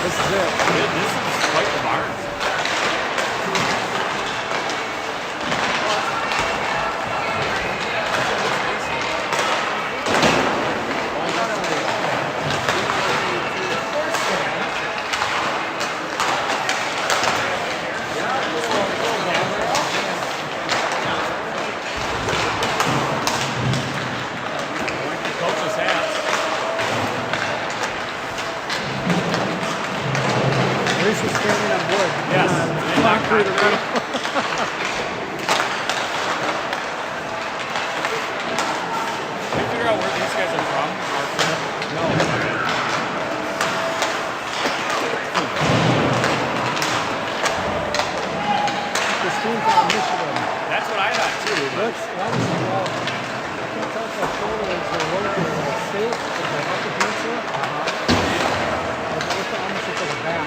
This is it. This is quite the barn. Concrete or metal. Can you figure out where these guys are from? Marquette? No. Christine from Michigan. That's what I thought too. That's obviously, well, I can't tell if that shoulder is a local state, if they're up the peninsula. It's almost like a back.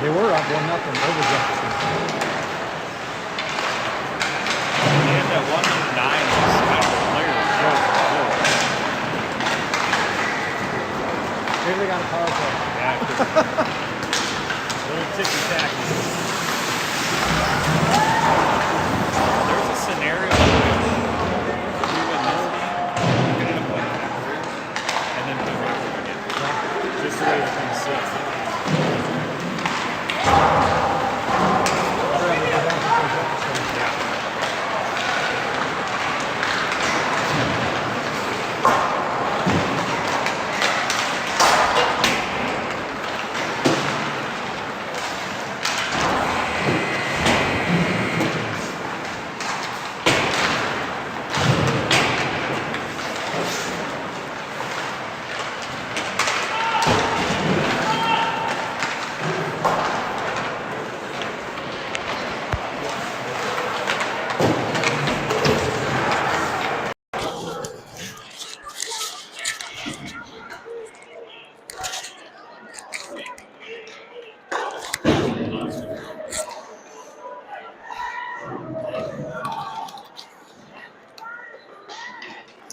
They were up 1-0 over Jefferson. And that 1-9 is kind of a player. Maybe they got a power play. Yeah, little ticky-tacky. There's a scenario in which we win this game, we're going to end up winning afterwards, and then play Rockford again. Just the way the thing sits.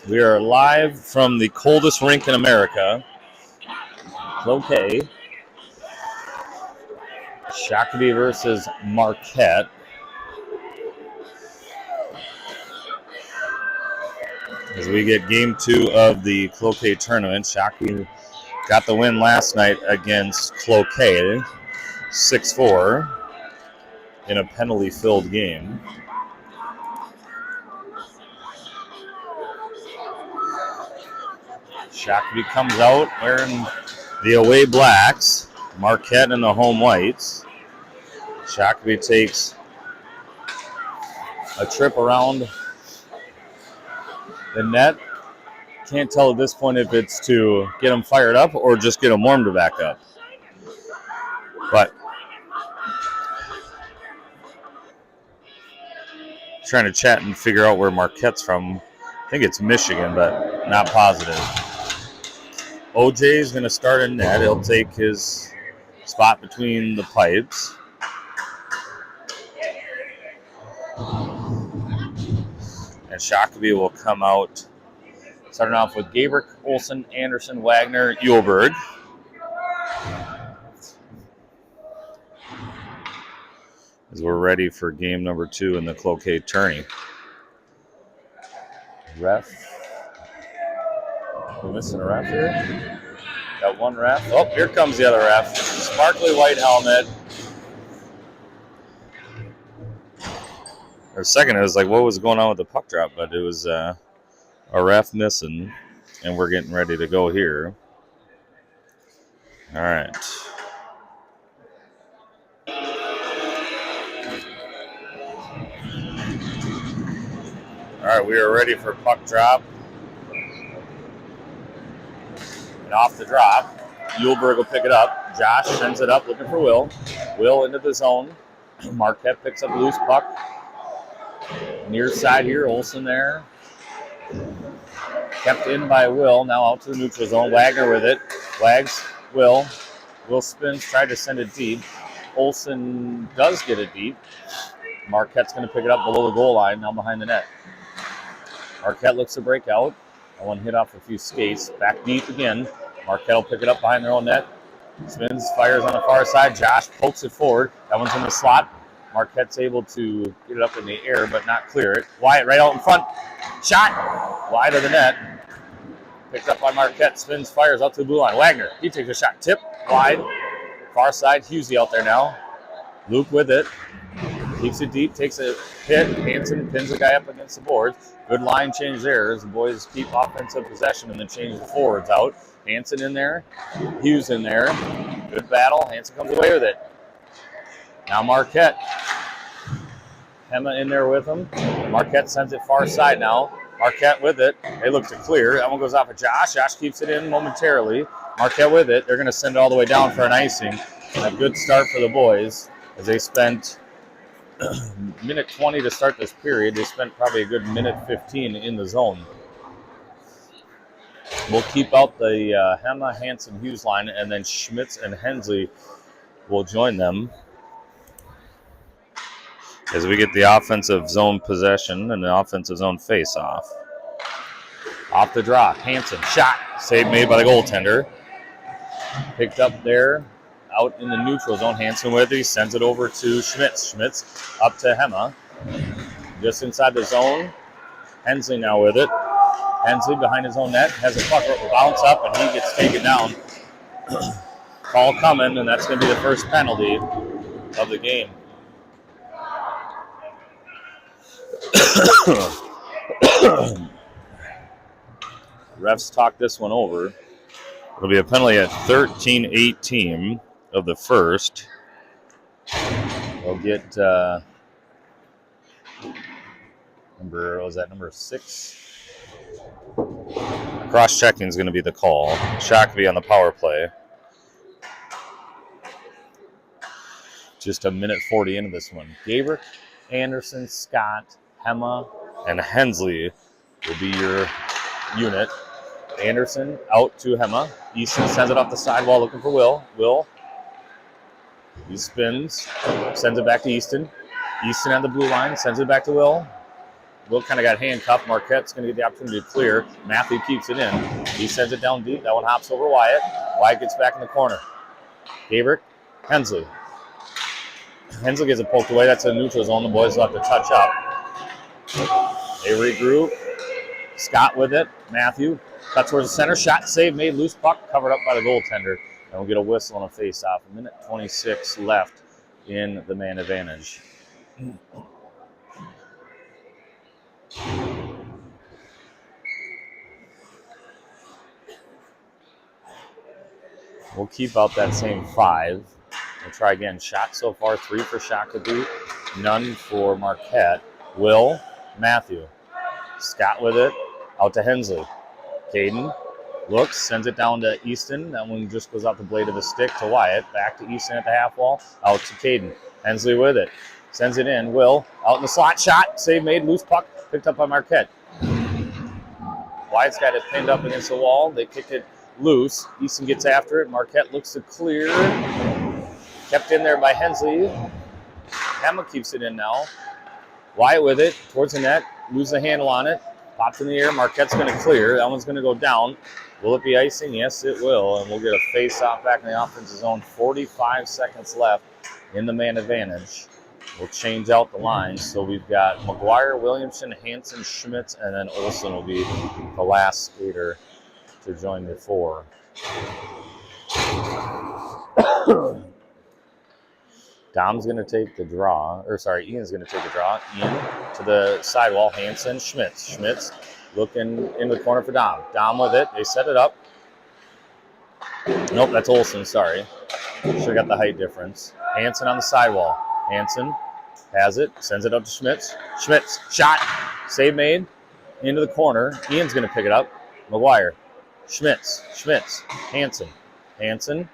We are live from the coldest rink in America, Cloquet. Shakopee versus Marquette. As we get game 2 of the Cloquet Tournament. Shakopee got the win last night against Cloquet, 6-4, in a penalty-filled game. Shakopee comes out wearing the away blacks, Marquette in the home whites. Shakopee takes a trip around the net. Can't tell at this point if it's to get them fired up or just get them warmed to back up. But trying to chat and figure out where Marquette's from. I think it's Michigan, but not positive. OJ is going to start in net. He'll take his spot between the pipes. And Shakopee will come out, starting off with Gabrick, Olsen, Anderson, Wagner, Uhlberg. As we're ready for game number 2 in the Cloquet Tourney. Ref. We're missing a ref here. Got one ref. Oh, here comes the other ref. Sparkly white helmet. For a second, it was like, what was going on with the puck drop? But it was a ref missing, and we're getting ready to go here. All right. All right, we are ready for puck drop. And off the drop, Uhlberg will pick it up. Josh sends it up, looking for Will. Will into the zone. Marquette picks up a loose puck. Near side here, Olsen there. Kept in by Will, now out to the neutral zone. Wagner with it. Wags, Will. Will spins, tried to send it deep. Olsen does get it deep. Marquette's going to pick it up below the goal line, now behind the net. Marquette looks to break out. That one hit off a few skates. Back deep again. Marquette will pick it up behind their own net. Spins, fires on the far side. Josh pokes it forward. That one's in the slot. Marquette's able to get it up in the air, but not clear it. Wyatt right out in front. Shot. Wide of the net. Picked up by Marquette. Spins, fires out to the blue line. Wagner, he takes a shot. Tip, wide. Far side, Husey out there now. Luke with it. Keeps it deep, takes a hit. Hansen pins the guy up against the boards. Good line change there as the boys keep offensive possession and then change the forwards out. Hansen in there. Hughes in there. Good battle. Hansen comes away with it. Now Marquette. Hema in there with him. Marquette sends it far side now. Marquette with it. They look to clear. That one goes off of Josh. Josh keeps it in momentarily. Marquette with it. They're going to send it all the way down for an icing. A good start for the boys as they spent minute 20 to start this period. They spent probably a good minute 15 in the zone. We'll keep out the Hema, Hansen, Hughes line, and then Schmitz and Hensley will join them as we get the offensive zone possession and the offensive zone face-off. Off the drop, Hansen, shot, save made by the goaltender. Picked up there, out in the neutral zone. Hansen with it, he sends it over to Schmitz. Schmitz up to Hema, just inside the zone. Hensley now with it. Hensley behind his own net, has a puck bounce up, and he gets taken down. Call coming, and that's going to be the first penalty of the game. Refs talk this one over. It'll be a penalty at 13-18 of the first. We'll get number 6? Cross-checking is going to be the call. Shakopee on the power play. Just a minute 40 into this one. Gabrick, Anderson, Scott, Hema, and Hensley will be your unit. Anderson out to Hema. Easton sends it off the sidewall looking for Will. Will. He spins, sends it back to Easton. Easton on the blue line, sends it back to Will. Will kind of got handcuffed. Marquette's going to get the opportunity to clear. Matthew keeps it in. He sends it down deep. That one hops over Wyatt. Wyatt gets back in the corner. Gabrick, Hensley. Hensley gets it poked away. That's a neutral zone. The boys will have to touch up. They regroup. Scott with it. Matthew cuts towards the center. Shot saved, made, loose puck, covered up by the goaltender. And we'll get a whistle and a face-off. 1:26 left in the man advantage. We'll keep out that same 5. We'll try again. Shot so far, 3 for Shakopee, none for Marquette. Will, Matthew. Scott with it, out to Hensley. Caden looks, sends it down to Easton. That one just goes out the blade of the stick to Wyatt. Back to Easton at the half wall, out to Caden. Hensley with it, sends it in. Will, out in the slot, shot, save made, loose puck, picked up by Marquette. Wyatt's got it pinned up against the wall. They kicked it loose. Easton gets after it. Marquette looks to clear. Kept in there by Hensley. Emma keeps it in now. Wyatt with it, towards the net, lose the handle on it. Pops in the air, Marquette's going to clear. That one's going to go down. Will it be icing? Yes, it will. And we'll get a face-off back in the offensive zone. 45 seconds left in the man advantage. We'll change out the lines. So we've got McGuire, Williamson, Hansen, Schmitz, and then Olsen will be the last skater to join the 4. Dom's going to take the draw, Ian's going to take the draw. Ian to the sidewall, Hansen, Schmitz. Schmitz looking in the corner for Dom. Dom with it, they set it up. Nope, that's Olsen, sorry. Should have got the height difference. Hansen on the sidewall. Hansen has it, sends it up to Schmitz. Schmitz, shot, save made, into the corner. Ian's going to pick it up. McGuire, Schmitz, Hansen.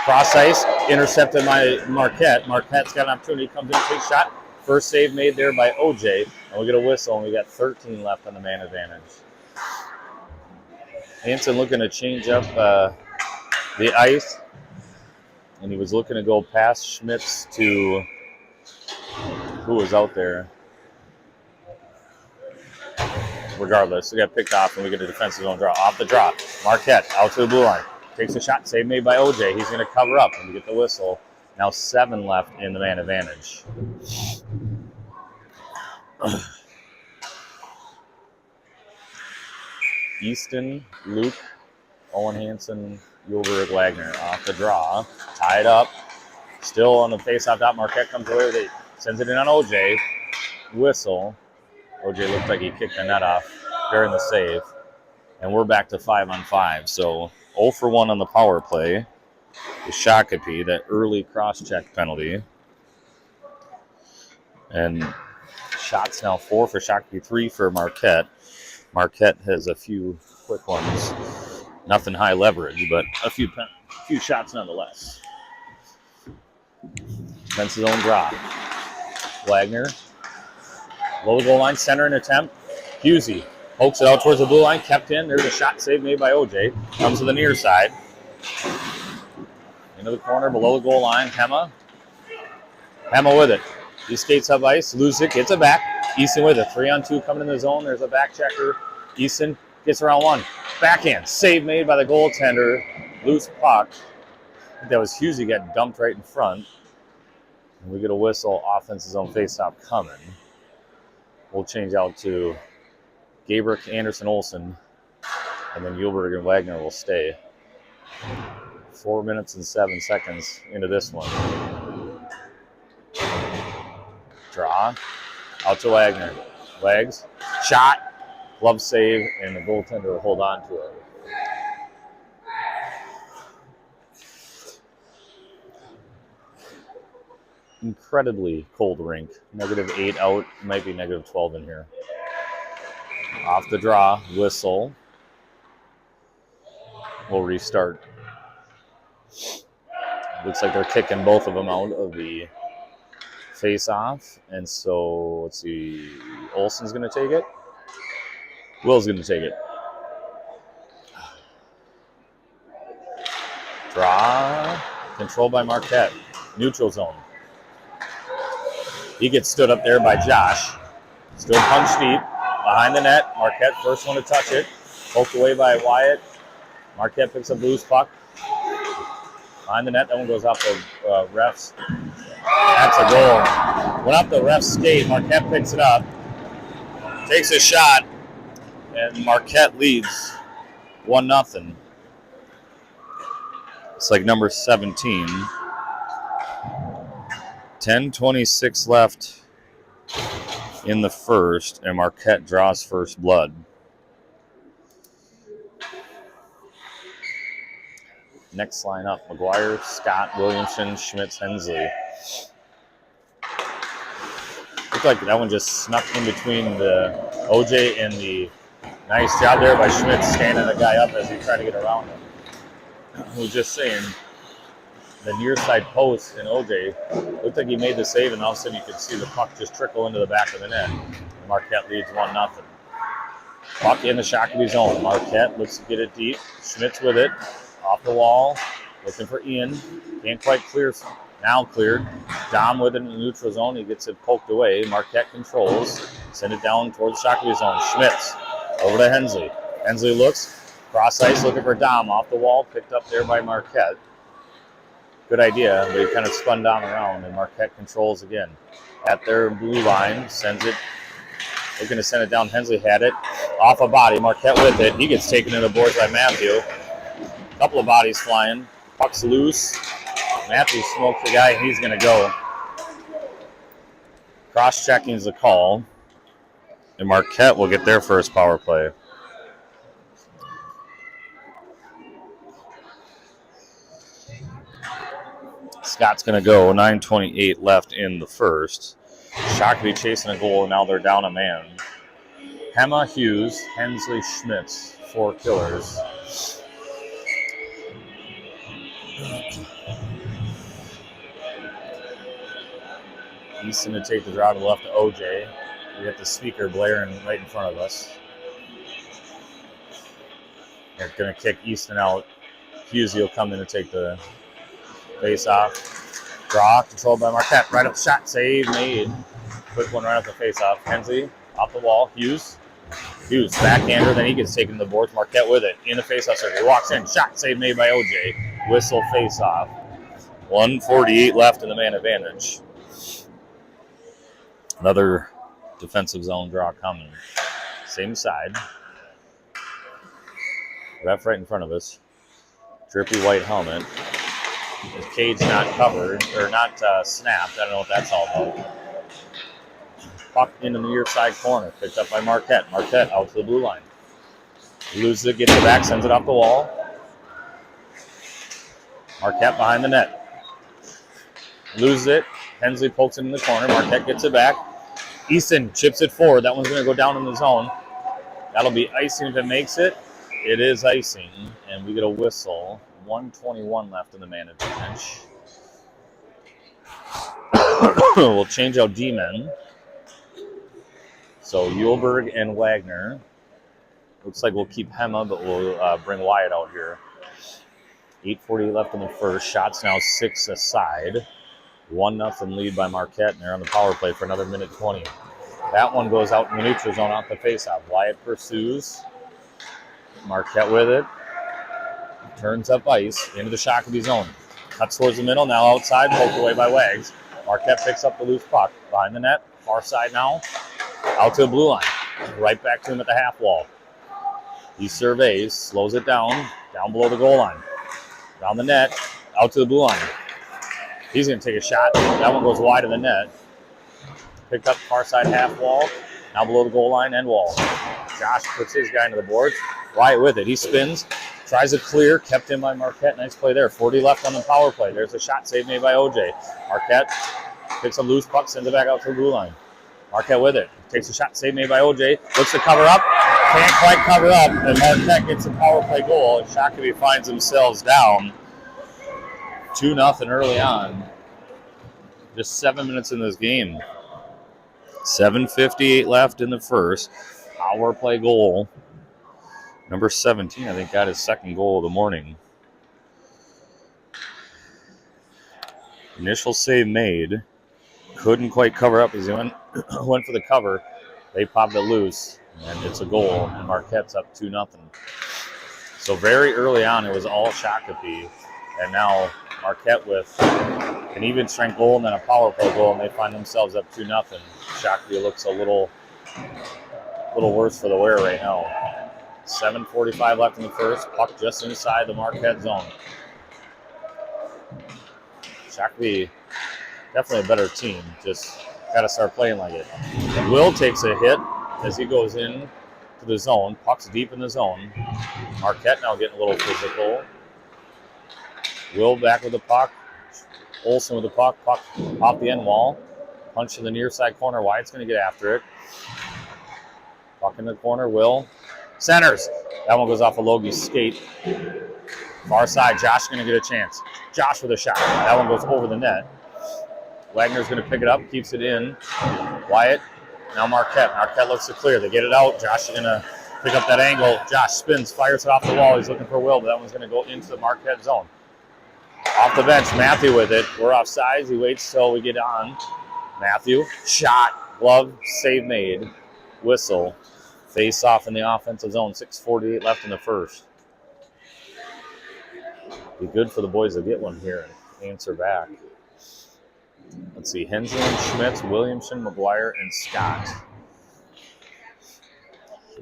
Cross ice, intercepted by Marquette. Marquette's got an opportunity, comes in, takes shot. First save made there by OJ. And we'll get a whistle, and we got 13 left on the man advantage. Hansen looking to change up the ice. And he was looking to go past Schmitz to who was out there. Regardless, we got picked off, and we get a defensive zone draw. Off the draw, Marquette out to the blue line. Takes a shot, save made by OJ. He's going to cover up and we get the whistle. Now 7 left in the man advantage. Easton, Luke, Owen Hansen, Yulberg, Wagner off the draw. Tied up. Still on the face-off dot. Marquette comes away with it. Sends it in on OJ. Whistle. OJ looked like he kicked the net off during the save. And we're back to 5-on-5. So 0 for 1 on the power play. The Shakopee, that early cross-check penalty. And shots now 4 for Shakopee, 3 for Marquette. Marquette has a few quick ones. Nothing high leverage, but a few shots nonetheless. Defensive zone draw. Wagner. Low goal line, center and attempt. Husey pokes it out towards the blue line, kept in. There's a shot save made by OJ. Comes to the near side. Into the corner, below the goal line. Hema with it. He skates up ice, loses it, gets it back. Easton with it. 3-on-2 coming in the zone. There's a back checker. Easton gets around one. Backhand. Save made by the goaltender. Loose puck. I think that was Husey got dumped right in front. And we get a whistle. Offensive zone faceoff coming. We'll change out to Gabrick, Anderson, Olsen, and then Yulberg and Wagner will stay. 4 minutes and 7 seconds into this one. Draw. Out to Wagner. Wags. Shot. Glove save, and the goaltender will hold on to it. Incredibly cold rink. -8 out. Might be -12 in here. Off the draw. Whistle. We'll restart. Looks like they're kicking both of them out of the face-off. And so, let's see. Olsen's going to take it. Will's going to take it. Draw. Controlled by Marquette. Neutral zone. He gets stood up there by Josh. Still punched deep. Behind the net. Marquette, first one to touch it. Poked away by Wyatt. Marquette picks up loose puck. Behind the net. That one goes off the refs. That's a goal. Went up the ref's skate. Marquette picks it up. Takes a shot. and Marquette leads 1-0. It's like number 17. 10:26 left in the first, and Marquette draws first blood. Next lineup: McGuire, Scott, Williamson, Schmitz, Hensley. Looked like that one just snuck in between the OJ and the nice job there by Schmitz standing the guy up as he tried to get around him. I was just saying, the near side post and OJ looked like he made the save, and all of a sudden you could see the puck just trickle into the back of the net. Marquette leads 1-0. Puck in the Shakopee zone. Marquette looks to get it deep. Schmitz with it. Off the wall. Looking for Ian. Can't quite clear. Now cleared. Dom with it in the neutral zone. He gets it poked away. Marquette controls. Send it down towards the Shakopee zone. Schmitz over to Hensley. Hensley looks. Cross ice looking for Dom. Off the wall. Picked up there by Marquette. Good idea, but he kind of spun down around, and Marquette controls again. At their blue line. Sends it. Looking to send it down. Hensley had it. Off a body. Marquette with it. He gets taken to the boards by Matthew. Couple of bodies flying. Puck's loose. Matthew smokes the guy, and he's going to go. Cross-checking is the call. And Marquette will get their first power play. Scott's going to go. 9:28 left in the first. Shakopee chasing a goal, and now they're down a man. Hema, Hughes, Hensley, Schmitz, 4 killers. Easton to take the draw to the left to OJ. We got the speaker blaring right in front of us. They're going to kick Easton out. Hughes will come in to take the face off. Draw controlled by Marquette. Right up shot, save made. Quick one right off the face off. Hensley off the wall. Hughes backhander. Then he gets taken to the boards. Marquette with it in the face off circle. He walks in. Shot save made by OJ. Whistle face off. 1:48 left in the man advantage. Another defensive zone draw coming. Same side. Ref right in front of us. Drippy white helmet. His cage not covered, or not snapped. I don't know what that's all about. Puck into the near side corner. Picked up by Marquette. Marquette out to the blue line. Loses it, gets it back, sends it off the wall. Marquette behind the net. Loses it. Hensley pokes it in the corner. Marquette gets it back. Easton chips it forward. That one's going to go down in the zone. That'll be icing if it makes it. It is icing, and we get a whistle. 1:21 left in the man advantage. We'll change out D-men. So Yulberg and Wagner. Looks like we'll keep Hema, but we'll bring Wyatt out here. 8:40 left in the first. Shots now 6 aside. 1-0 lead by Marquette, and they're on the power play for another minute 20. That one goes out in the neutral zone off the faceoff. Wyatt pursues. Marquette with it. Turns up ice into the Shakopee zone. Cuts towards the middle, now outside, poked away by Wags. Marquette picks up the loose puck. Behind the net, far side now. Out to the blue line. Right back to him at the half wall. He surveys, slows it down below the goal line. Down the net, out to the blue line. He's going to take a shot. That one goes wide of the net. Picked up far side half wall. Now below the goal line and wall. Josh puts his guy into the boards. Wyatt with it. He spins. Tries a clear. Kept in by Marquette. Nice play there. 40 left on the power play. There's a shot save made by OJ. Marquette picks a loose puck. Sends it back out to the blue line. Marquette with it. Takes a shot save made by OJ. Looks to cover up. Can't quite cover up. And Marquette gets a power play goal. And Shakopee finds themselves down 2-0 early on. Just 7 minutes in this game. 7:58 left in the first. Power play goal. Number 17, I think, got his second goal of the morning. Initial save made. Couldn't quite cover up as he went for the cover. They popped it loose, and it's a goal, and Marquette's up 2-0. So very early on, it was all Shakopee, and now Marquette with an even strength goal and then a power play goal, and they find themselves up 2-0. Shakopee looks a little A little worse for the wear right now. 7:45 left in the first. Puck just inside the Marquette zone. Shakopee, definitely a better team. Just got to start playing like it. Will takes a hit as he goes in to the zone. Puck's deep in the zone. Marquette now getting a little physical. Will back with the puck. Olsen with the puck. Puck off the end wall. Punch to the near side corner. Wyatt's going to get after it. Puck in the corner. Will. Centers. That one goes off of Logie's skate. Far side. Josh going to get a chance. Josh with a shot. That one goes over the net. Wagner's going to pick it up. Keeps it in. Wyatt. Now Marquette. Marquette looks to clear. They get it out. Josh is going to pick up that angle. Josh spins. Fires it off the wall. He's looking for Will, but that one's going to go into the Marquette zone. Off the bench. Matthew with it. We're off sides. He waits till we get on. Matthew. Shot. Glove. Save made. Whistle. Face off in the offensive zone. 6:48 left in the first. Be good for the boys to get one here and answer back. Let's see. Hensley, Schmitz, Williamson, McGuire, and Scott.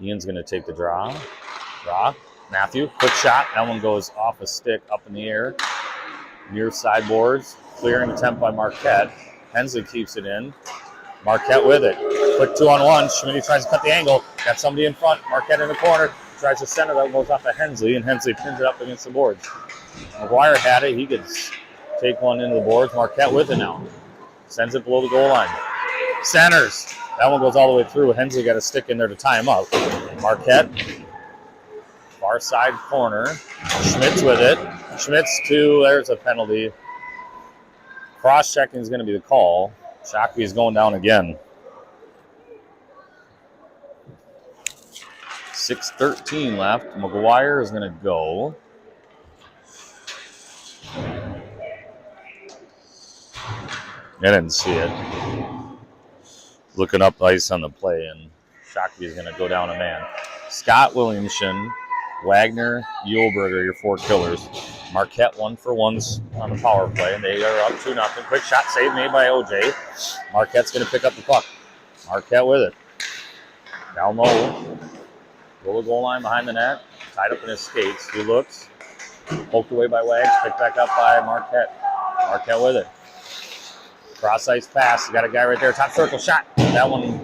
Ian's going to take the draw. Matthew. Quick shot. That one goes off a stick up in the air. Near sideboards. Clearing attempt by Marquette. Hensley keeps it in. Marquette with it. Quick 2-on-1. Schmidt tries to cut the angle. Got somebody in front. Marquette in the corner. Tries to center. That goes off of Hensley, and Hensley pins it up against the boards. McGuire had it. He could take one into the boards. Marquette with it now. Sends it below the goal line. Centers. That one goes all the way through. Hensley got a stick in there to tie him up. Marquette. Far side corner. Schmitz with it. Schmitz to, there's a penalty. Cross-checking is going to be the call. Shakopee is going down again. 6:13 left. McGuire is going to go. I didn't see it. Looking up ice on the play, and Shakopee is going to go down a man. Scott Williamson, Wagner, Yulberger, your four killers. Marquette 1-for-1s on the power play, and they are up 2-0. Quick shot save made by OJ. Marquette's going to pick up the puck. Marquette with it. Down low. Roll the goal line behind the net. Tied up in his skates. He looks. Poked away by Wags. Picked back up by Marquette. Marquette with it. Cross ice pass. You got a guy right there. Top circle shot. That one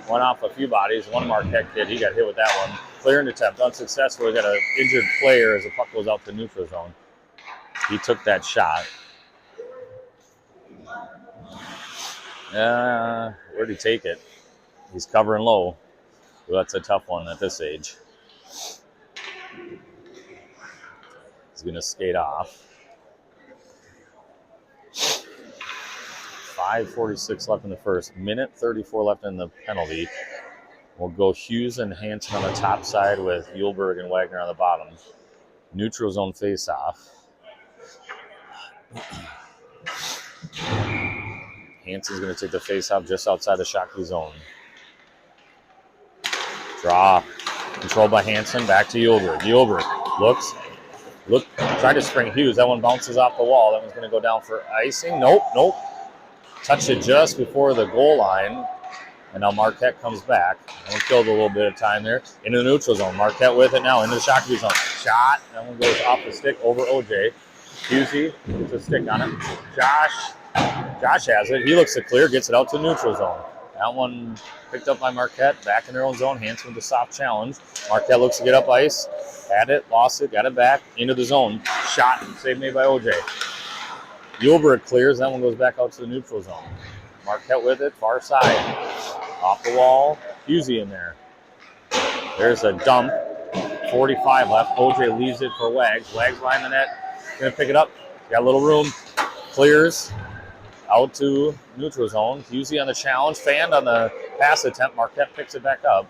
went off a few bodies. One Marquette kid. He got hit with that one. Clearing attempt. Unsuccessful. We got an injured player as the puck goes out to neutral zone. He took that shot. Where'd he take it? He's covering low. Well, that's a tough one at this age. He's going to skate off. 5:46 left in the first. Minute 34 left in the penalty. We'll go Hughes and Hanson on the top side with Yulberg and Wagner on the bottom. Neutral zone face-off. Hanson's going to take the face-off just outside the Shakopee zone. Draw. Controlled by Hanson. Back to Yulberg. Yulberg looks. Tried to spring Hughes. That one bounces off the wall. That one's going to go down for icing. Nope. Touched it just before the goal line. And now Marquette comes back. And killed a little bit of time there. Into the neutral zone. Marquette with it now. Into the Shakopee zone. Shot. That one goes off the stick over OJ. Hughesy puts a stick on it. Josh has it. He looks to clear. Gets it out to the neutral zone. That one picked up by Marquette. Back in their own zone. Hanson with the soft challenge. Marquette looks to get up ice. Had it. Lost it. Got it back. Into the zone. Shot. Save made by OJ. Yulberg clears. That one goes back out to the neutral zone. Marquette with it. Far side. Off the wall. Hughesy in there. There's a dump. 45 left. OJ leaves it for Wags. Wags behind the net. Going to pick it up. Got a little room. Clears. Out to neutral zone. Hughesy on the challenge. Fanned on the pass attempt. Marquette picks it back up.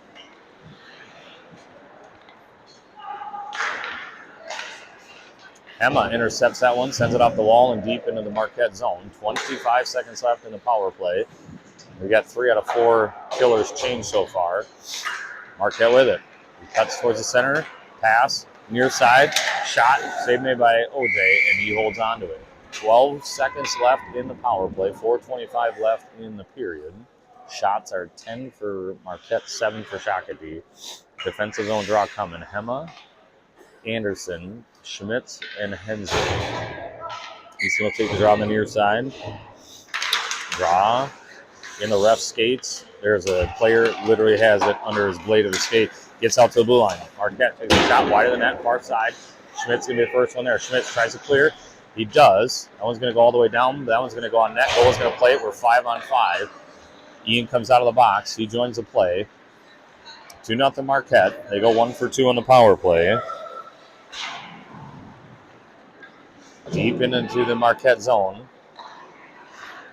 Emma intercepts that one, sends it off the wall and deep into the Marquette zone. 25 seconds left in the power play. We got 3 out of 4 killers changed so far. Marquette with it. He cuts towards the center. Pass. Near side. Shot. Save made by OJ, and he holds on to it. 12 seconds left in the power play. 4:25 left in the period. Shots are 10 for Marquette, 7 for Shakopee. Defensive zone draw coming. Hema, Anderson, Schmitz, and Hensley. He's going to take the draw on the near side. Draw. In the ref skates. There's a player literally has it under his blade of the skate. Gets out to the blue line. Marquette takes a shot wider than that, far side. Schmitz going to be the first one there. Schmitz tries to clear. He does. That one's going to go all the way down. That one's going to go on net. Goal's going to play it. We're 5-on-5. Ian comes out of the box. He joins the play. 2-0 Marquette. They go 1 for 2 on the power play. Deep into the Marquette zone.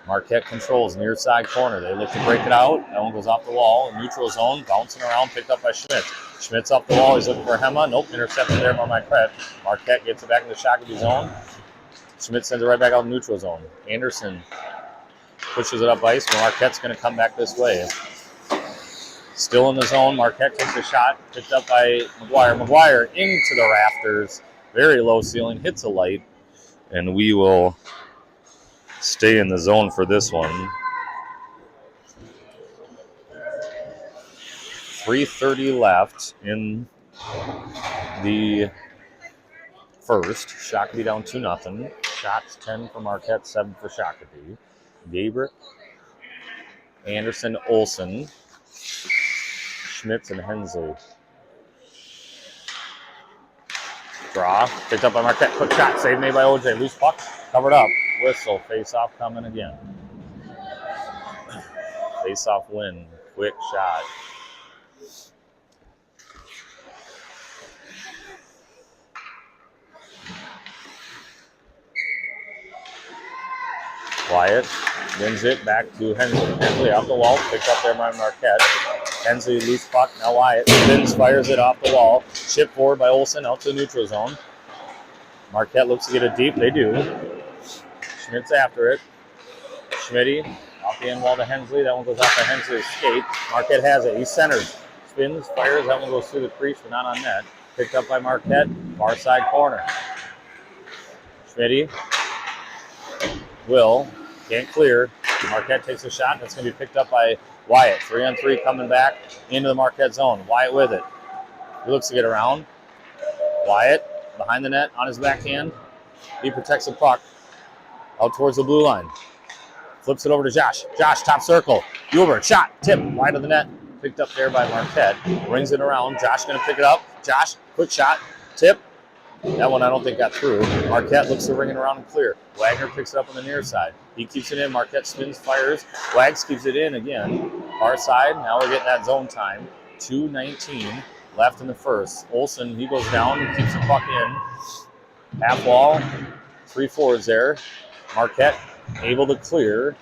Marquette controls near side corner. They look to break it out. That one goes off the wall. Neutral zone, bouncing around, picked up by Schmitz. Schmitz off the wall. He's looking for Hema. Nope, intercepted there by Marquette. Marquette gets it back in the Shakopee zone. Schmitz sends it right back out in the neutral zone. Anderson pushes it up ice, but Marquette's going to come back this way. Still in the zone. Marquette takes a shot, picked up by McGuire. McGuire into the rafters. Very low ceiling, hits a light, and we will stay in the zone for this one. 3:30 left in the first. Shakopee down 2-0. Shots 10 for Marquette, 7 for Shakopee. Gabrick, Anderson, Olsen, Schmitz, and Hensley. Draw, picked up by Marquette. Quick shot, save made by OJ. Loose puck, covered up. Whistle, face-off coming again. Face-off win, quick shot. Wyatt wins it back to Hensley. Hensley off the wall, picked up there by Marquette. Hensley loose puck, now Wyatt spins, fires it off the wall. Chip forward by Olsen out to the neutral zone. Marquette looks to get it deep, they do. Schmitz after it. Schmitty off the end wall to Hensley. That one goes off to Hensley's skate. Marquette has it. He centers, spins, fires. That one goes through the crease, but not on net. Picked up by Marquette. Far side corner. Schmitty. Will. Can't clear. Marquette takes a shot. That's going to be picked up by Wyatt. 3-on-3 coming back into the Marquette zone. Wyatt with it. He looks to get around. Wyatt behind the net on his backhand. He protects the puck. Out towards the blue line. Flips it over to Josh. Josh, top circle. Gilbert, shot, tip, wide of the net. Picked up there by Marquette. Brings it around. Josh going to pick it up. Josh, quick shot, tip. That one I don't think got through. Marquette looks to ring it around and clear. Wagner picks it up on the near side. He keeps it in. Marquette spins, fires. Wags keeps it in again. Far side. Now we're getting that zone time. 2:19 left in the first. Olsen, he goes down and keeps the puck in. Half wall. 3 forwards there. Marquette able to clear.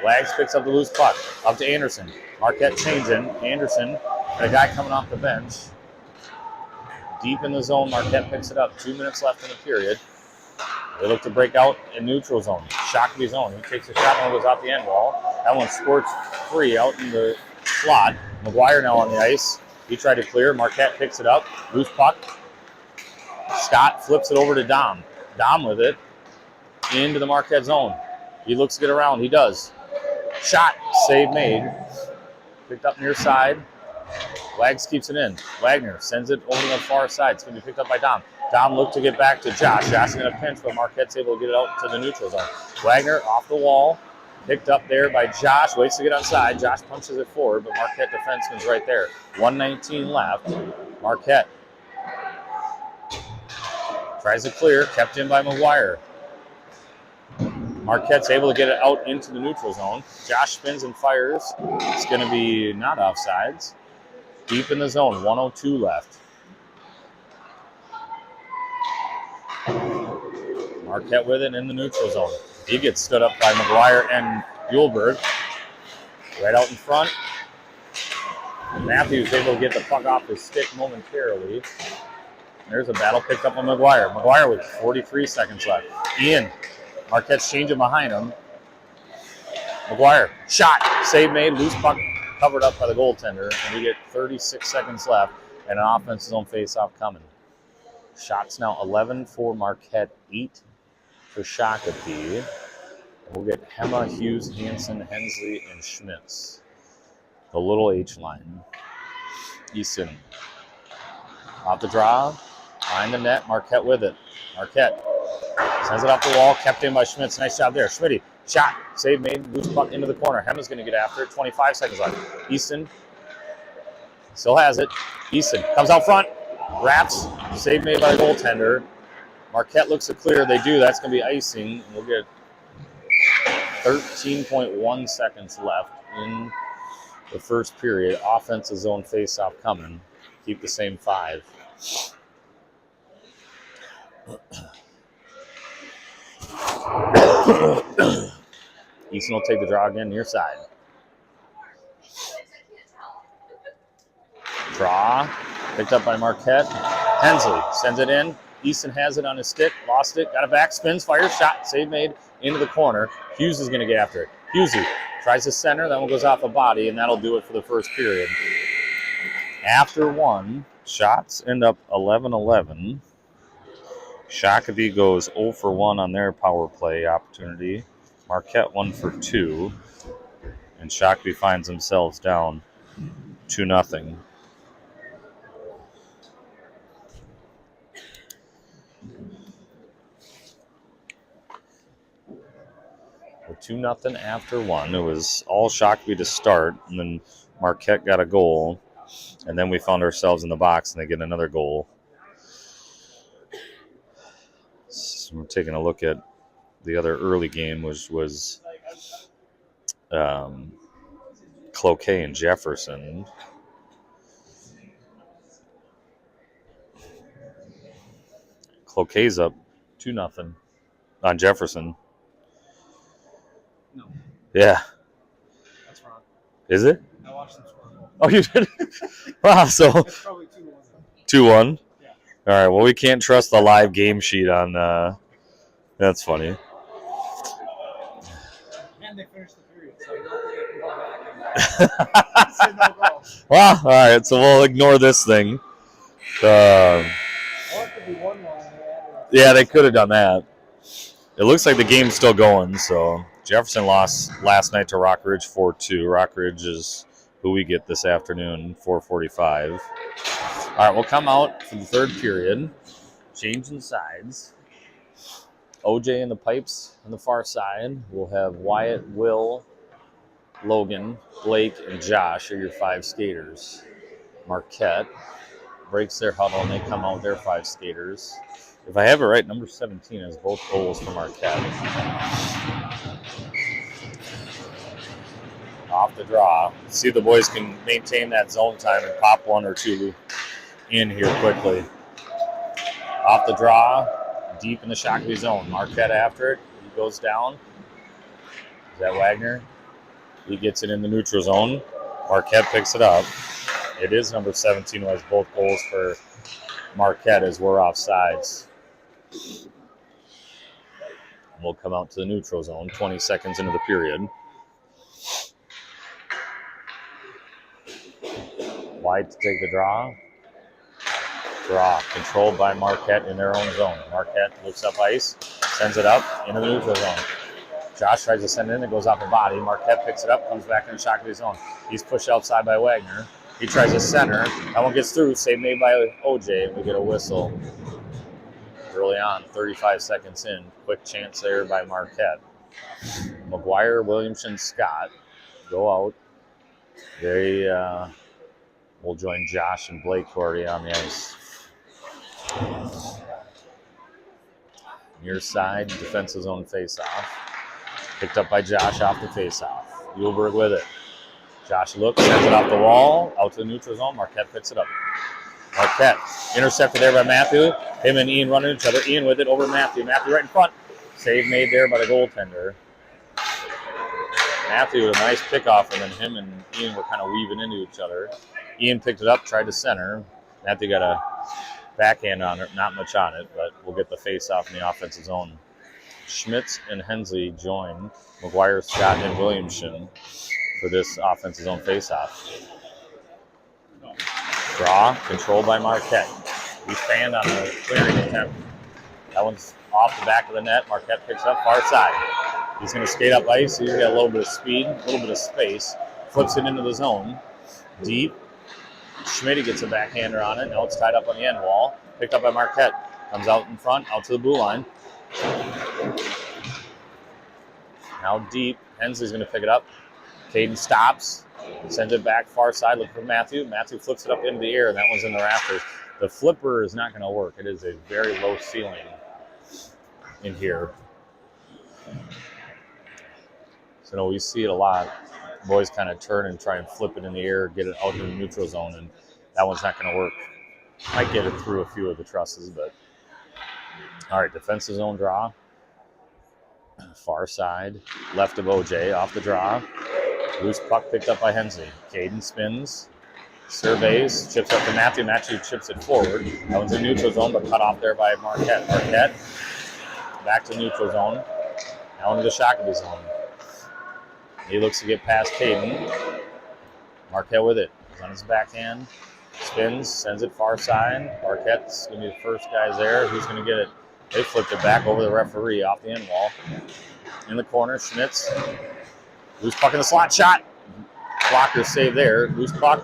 Wags picks up the loose puck. Up to Anderson. Marquette changing. Anderson, and a guy coming off the bench. Deep in the zone, Marquette picks it up. 2 minutes left in the period. They look to break out in neutral zone. Shakopee zone. He takes a shot, one goes off the end wall. That one squirts free out in the slot. McGuire now on the ice. He tried to clear. Marquette picks it up. Loose puck. Scott flips it over to Dom. Dom with it. Into the Marquette zone. He looks to get around. He does. Shot. Save made. Picked up near side. Wags keeps it in. Wagner sends it over to the far side. It's going to be picked up by Dom. Dom looked to get back to Josh. Josh is going to pinch, but Marquette's able to get it out to the neutral zone. Wagner off the wall. Picked up there by Josh. Waits to get outside. Josh punches it forward, but Marquette defenseman's right there. 1:19 left. Marquette tries to clear. Kept in by McGuire. Marquette's able to get it out into the neutral zone. Josh spins and fires. It's going to be not offsides. Deep in the zone, 1:02 left. Marquette with it in the neutral zone. He gets stood up by McGuire and Gulberg. Right out in front. Matthews able to get the puck off his stick momentarily. There's a battle picked up on McGuire. McGuire with 43 seconds left. Ian, Marquette's changing behind him. McGuire, shot, save made, loose puck covered up by the goaltender, and we get 36 seconds left and an offensive zone face-off coming. Shots now 11 for Marquette, 8 for Shakopee. We'll get Hema, Hughes, Hansen, Hensley, and Schmitz. The little H line. Easton. Off the draw. Behind the net. Marquette with it. Marquette sends it off the wall. Kept in by Schmitz. Nice job there. Schmitty. Shot. Save made. Loose puck into the corner. Hema's going to get after it. 25 seconds left. Easton still has it. Easton comes out front. Wraps. Save made by the goaltender. Marquette looks to clear. They do. That's going to be icing. We'll get 13.1 seconds left in the first period. Offensive zone face-off coming. Keep the same 5. Easton will take the draw again near side. Draw. Picked up by Marquette. Hensley sends it in. Easton has it on his stick. Lost it. Got it back. Spins. Fires. Shot. Save made. Into the corner. Hughes is going to get after it. Hughesy tries to center. That one goes off a body, and that'll do it for the first period. After 1, shots end up 11-11. Shakopee goes 0 for 1 on their power play opportunity. Marquette 1 for 2. And Shakopee finds themselves down 2-0. We're 2-0 after 1. It was all Shakopee to start, and then Marquette got a goal. And then we found ourselves in the box, and they get another goal. So we're taking a look at the other early game, which was Cloquet and Jefferson. Cloquet's up 2-0 on Jefferson. No. Yeah. That's wrong. Is it? I watched them score. Oh, you did? Wow, so It's probably 2-1. 2-1? Yeah. All right, well, we can't trust the live game sheet on that's funny. And they finished the period, so you don't think they can go back and say no goal. Well, all right, so we'll ignore this thing. Or it could be 1-1. Yeah, they could have done that. It looks like the game's still going, so Jefferson lost last night to Rockridge 4-2. Rockridge is who we get this afternoon, 4:45. All right, we'll come out for the third period. Changing sides. OJ in the pipes on the far side. We'll have Wyatt, Will, Logan, Blake, and Josh are your 5 skaters. Marquette breaks their huddle, and they come out with their 5 skaters. If I have it right, number 17 has both goals for Marquette. Off the draw. See if the boys can maintain that zone time and pop 1 or 2 in here quickly. Off the draw, deep in the Shakopee zone. Marquette after it. He goes down. Is that Wagner? He gets it in the neutral zone. Marquette picks it up. It is number 17 who has both goals for Marquette as we're off sides. We'll come out to the neutral zone 20 seconds into the period. Wide to take the draw. Draw controlled by Marquette in their own zone. Marquette looks up ice, sends it up into the neutral zone. Josh tries to send it in, it goes off the body. Marquette picks it up, comes back in the Shakopee zone. He's pushed outside by Wagner. He tries to center. That one gets through, save made by OJ, and we get a whistle early on, 35 seconds in. Quick chance there by Marquette. McGuire, Williamson, Scott go out. They will join Josh and Blake who are already on the ice. Near side, defensive zone face-off. Picked up by Josh off the face-off. Uhlberg with it. Josh looks, sends it off the wall, out to the neutral zone. Marquette picks it up. Marquette intercepted there by Matthew. Him and Ian running each other. Ian with it over Matthew. Matthew right in front. Save made there by the goaltender. Matthew with a nice pickoff, and then him and Ian were kind of weaving into each other. Ian picked it up, tried to center. Matthew got a backhand on it, not much on it, but we'll get the face-off in the offensive zone. Schmitz and Hensley join McGuire, Scott, and Williamson for this offensive zone face-off. Draw, controlled by Marquette. We stand on the clearing attempt. That one's off the back of the net. Marquette picks up far side. He's going to skate up ice. He's got a little bit of speed, a little bit of space. Flips it into the zone. Deep. Schmidt gets a backhander on it. Now it's tied up on the end wall. Picked up by Marquette. Comes out in front, out to the blue line. Now deep. Hensley's going to pick it up. Caden stops. Sends it back far side. Looking for Matthew. Matthew flips it up into the air, and that one's in the rafters. The flipper is not going to work. It is a very low ceiling in here. So no, we see it a lot. Boys kind of turn and try and flip it in the air, get it out in the neutral zone, and that one's not going to work. Might get it through a few of the trusses, but all right, defensive zone draw. Far side, left of OJ, off the draw. Loose puck picked up by Hensley. Caden spins, surveys, chips up to Matthew. Matthew chips it forward. That one's in neutral zone, but cut off there by Marquette. Marquette back to neutral zone. Now into the Shakopee zone. He looks to get past Caden. Marquette with it. He's on his backhand. Spins, sends it far side. Marquette's going to be the first guys there. Who's going to get it? They flipped it back over the referee off the end wall. In the corner, Schmitz. Loose puck in the slot shot. Blocker save there. Loose puck.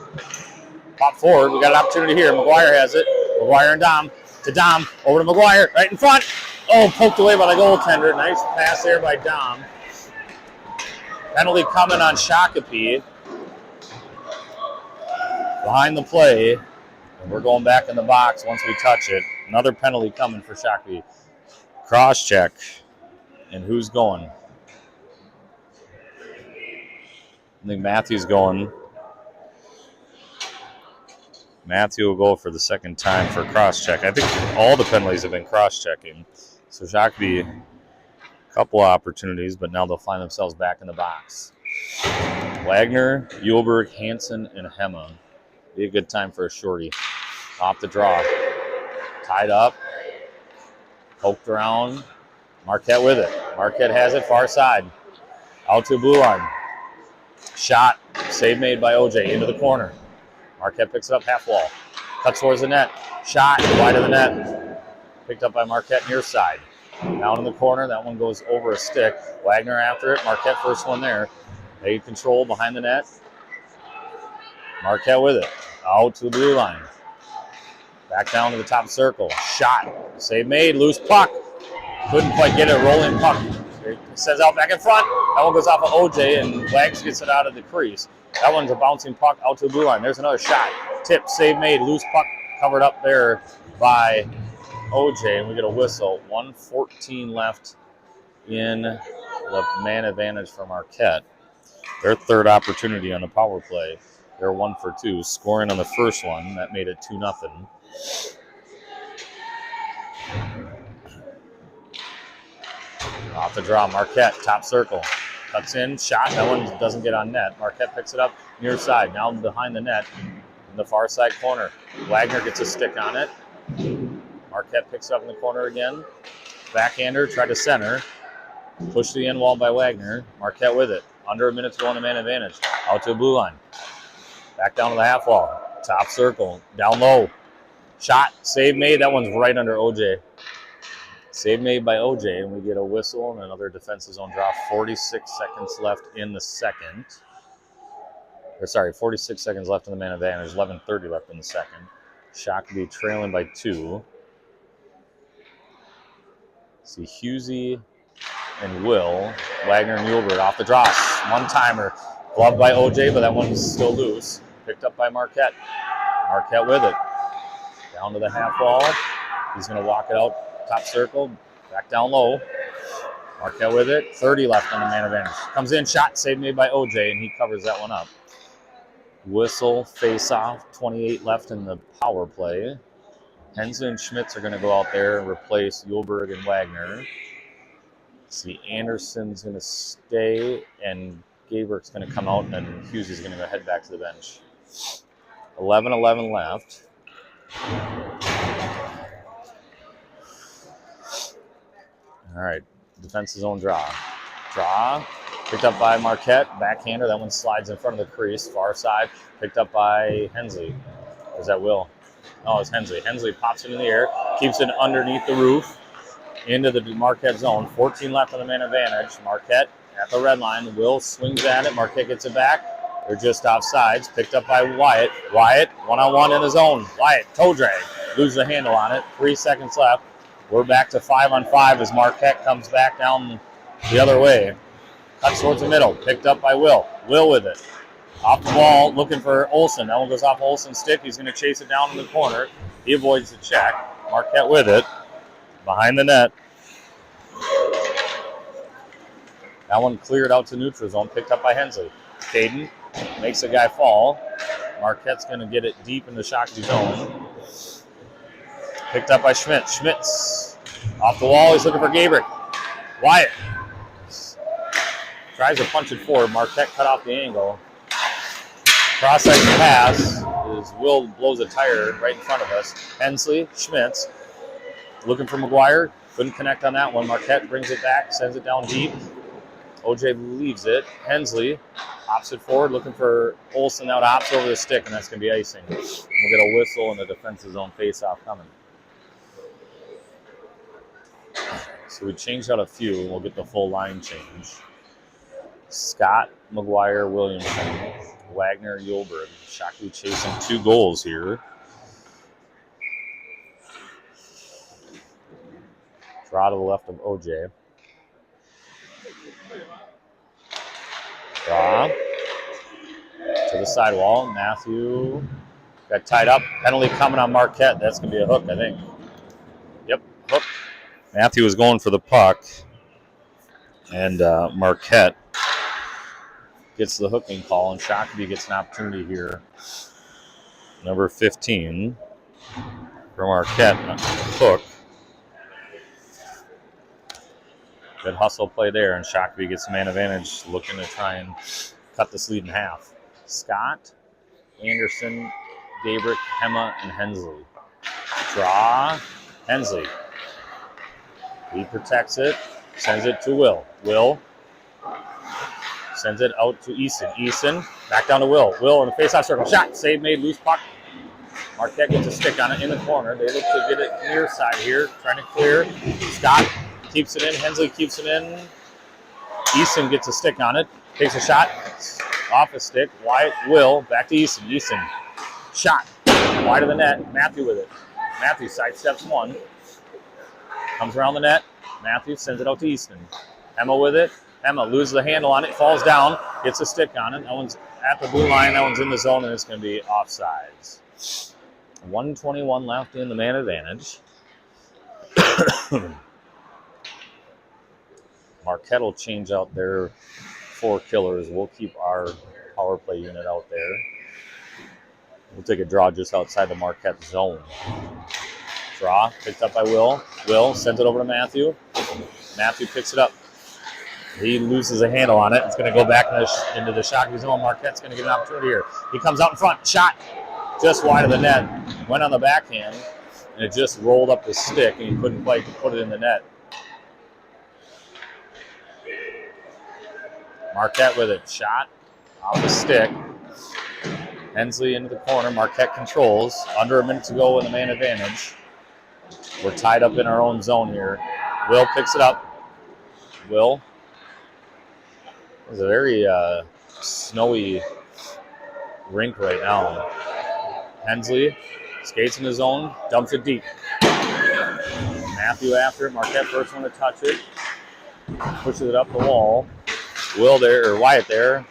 Pop forward. We got an opportunity here. McGuire has it. McGuire and Dom. To Dom. Over to McGuire. Right in front. Oh, poked away by the goaltender. Nice pass there by Dom. Penalty coming on Shakopee. Behind the play. And we're going back in the box once we touch it. Another penalty coming for Shakopee. Cross check. And who's going? I think Matthew's going. Matthew will go for the second time for cross check. I think all the penalties have been cross checking. So Shakopee, a couple of opportunities, but now they'll find themselves back in the box. Wagner, Uhlberg, Hansen, and Hema. Be a good time for a shorty. Off the draw. Tied up. Poked around. Marquette with it. Marquette has it far side. Out to blue line. Shot. Save made by OJ into the corner. Marquette picks it up half wall. Cuts towards the net. Shot. Wide of the net. Picked up by Marquette near side. Down in the corner. That one goes over a stick. Wagner after it. Marquette first one there. They control behind the net. Marquette with it. Out to the blue line. Back down to the top circle. Shot. Save made. Loose puck. Couldn't quite get it. Rolling puck. It sends out back in front. That one goes off of OJ, and Wags gets it out of the crease. That one's a bouncing puck out to the blue line. There's another shot. Tip. Save made. Loose puck covered up there by OJ, and we get a whistle. 1:14 left in the man advantage for Marquette. Their third opportunity on the power play. They're 1 for 2, scoring on the first one. That made it 2-0. Off the draw, Marquette, top circle. Cuts in, shot. That one doesn't get on net. Marquette picks it up near side, now behind the net in the far side corner. Wagner gets a stick on it. Marquette picks it up in the corner again. Backhander, tried to center. Pushed to the end wall by Wagner. Marquette with it. Under a minute to go on the man advantage. Out to the blue line. Back down to the half wall. Top circle. Down low. Shot. Save made. That one's right under OJ. Save made by OJ, and we get a whistle and another defensive zone draw. 46 seconds left in the second. 46 seconds left in the man advantage. 11:30 left in the second. Shakopee trailing by 2. See Husey and Will. Wagner and Uhlberg off the draw. One-timer. Gloved by OJ, but that one's still loose. Picked up by Marquette. Marquette with it. Down to the half wall. He's going to walk it out. Top circle. Back down low. Marquette with it. 30 left on the man advantage. Comes in. Shot. Save made by OJ, and he covers that one up. Whistle. Face off. 28 left in the power play. Hensley and Schmitz are going to go out there and replace Uhlberg and Wagner. See, Anderson's going to stay, and Gabrick's going to come out, and Hughes going to go head back to the bench. 11:11 left. All right, defensive zone draw. Draw, picked up by Marquette, backhander. That one slides in front of the crease, far side. Picked up by Hensley. Or is that Will? Oh, it's Hensley. Hensley pops it in the air, keeps it underneath the roof. into the Marquette zone. 14 left on the man advantage. Marquette at the red line. Will swings at it. Marquette gets it back. They're just offsides. Picked up by Wyatt. Wyatt, one-on-one in the zone. Wyatt, toe drag. Loses the handle on it. 3 seconds left. We're back to 5-on-5 as Marquette comes back down the other way. Cuts towards the middle. Picked up by Will. Will with it. Off the ball, looking for Olsen. That one goes off Olsen's stick. He's going to chase it down in the corner. He avoids the check. Marquette with it. Behind the net. That one cleared out to neutral zone. Picked up by Hensley. Caden makes a guy fall. Marquette's going to get it deep in the Shakopee zone. Picked up by Schmitz. Schmitz off the wall. He's looking for Gabrick. Wyatt tries to punch it forward. Marquette cut off the angle. Cross-ice pass is Will blows a tire right in front of us. Hensley, Schmitz, looking for McGuire. Couldn't connect on that one. Marquette brings it back, sends it down deep. OJ leaves it. Hensley hops it forward, looking for Olsen. Now hops over the stick, and that's going to be icing. We'll get a whistle and the defensive zone face-off coming. So we changed out a few, and we'll get the full line change. Scott, McGuire, Williamson, Wagner, Yulberg. Shakopee chasing 2 goals here. Draw to the left of OJ. Draw to the sidewall. Matthew got tied up. Penalty coming on Marquette. That's going to be a hook, I think. Yep, hook. Matthew was going for the puck. And Marquette gets the hooking call, and Shakopee gets an opportunity here. Number 15 for Marquette, hook. Good hustle play there, and Shakopee gets a man advantage, looking to try and cut this lead in half. Scott, Anderson, Gabrick, Hema, and Hensley. Draw, Hensley. He protects it, sends it to Will. Will sends it out to Easton. Easton, back down to Will. Will in the face-off circle. Shot, save made, loose puck. Marquette gets a stick on it in the corner. They look to get it near side here, trying to clear. Scott keeps it in. Hensley keeps it in. Easton gets a stick on it. Takes a shot. Off a stick. Wyatt, Will, back to Easton. Easton, shot. Wide of the net. Matthew with it. Matthew sidesteps one. Comes around the net. Matthew sends it out to Easton. Emma with it. Emma loses the handle on it, falls down, gets a stick on it. That one's at the blue line. That one's in the zone, and it's going to be offsides. 1:21 left in the man advantage. Marquette will change out their 4 killers. We'll keep our power play unit out there. We'll take a draw just outside the Marquette zone. Draw, picked up by Will. Will sends it over to Matthew. Matthew picks it up. He loses a handle on it. It's going to go back into the Shakopee zone. Marquette's going to get an opportunity here. He comes out in front. Shot just wide of the net. Went on the backhand, and it just rolled up the stick, and he couldn't quite put it in the net. Marquette with it. Shot off the stick. Hensley into the corner. Marquette controls. Under a minute to go in the man advantage. We're tied up in our own zone here. Will picks it up. Will. It's a very snowy rink right now. Hensley skates in the zone, dumps it deep. Matthew after it. Marquette first one to touch it. Pushes it up the wall. Will there, or Wyatt there.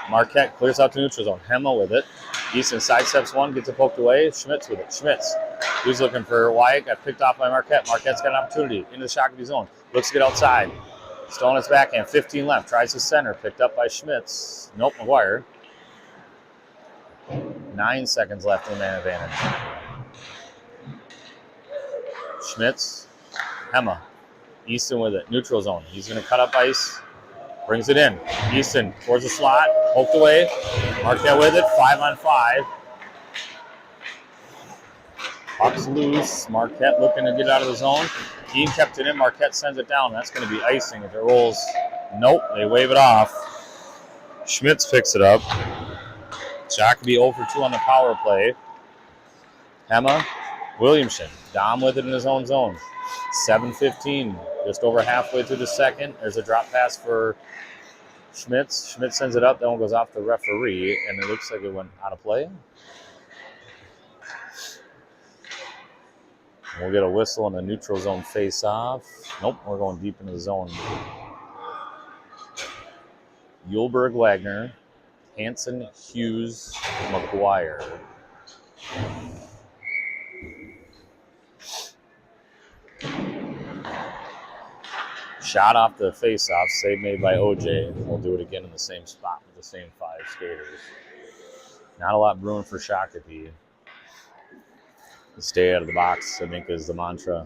Marquette clears out to neutral zone. Hema with it. Easton sidesteps one, gets it poked away. Schmitz with it. Schmitz. Who's looking for Wyatt? Got picked off by Marquette. Marquette's got an opportunity into the Shakopee zone. Looks to get outside. Still on his backhand. 15 left. Tries to center. Picked up by Schmitz. Nope, McGuire. 9 seconds left in the man advantage. Schmitz. Hema. Easton with it. Neutral zone. He's going to cut up ice. Brings it in. Easton towards the slot. Poked away. Marquette with it. 5-on-5. Puck's loose. Marquette looking to get out of the zone. Keane kept it in. Marquette sends it down. That's going to be icing if it rolls. Nope. They wave it off. Schmitz picks it up. Shakopee 0 for 2 on the power play. Hema Williamson, Dom with it in his own zone. 7:15, just over halfway through the second. There's a drop pass for Schmitz. Schmitz sends it up. That one goes off the referee, and it looks like it went out of play. We'll get a whistle and a neutral zone face-off. Nope, we're going deep into the zone. Yulberg, Wagner, Hanson, Hughes, McGuire. Shot off the face-off, save made by OJ. We'll do it again in the same spot with the same 5 skaters. Not a lot brewing for Shakopee. Stay out of the box, I think, is the mantra.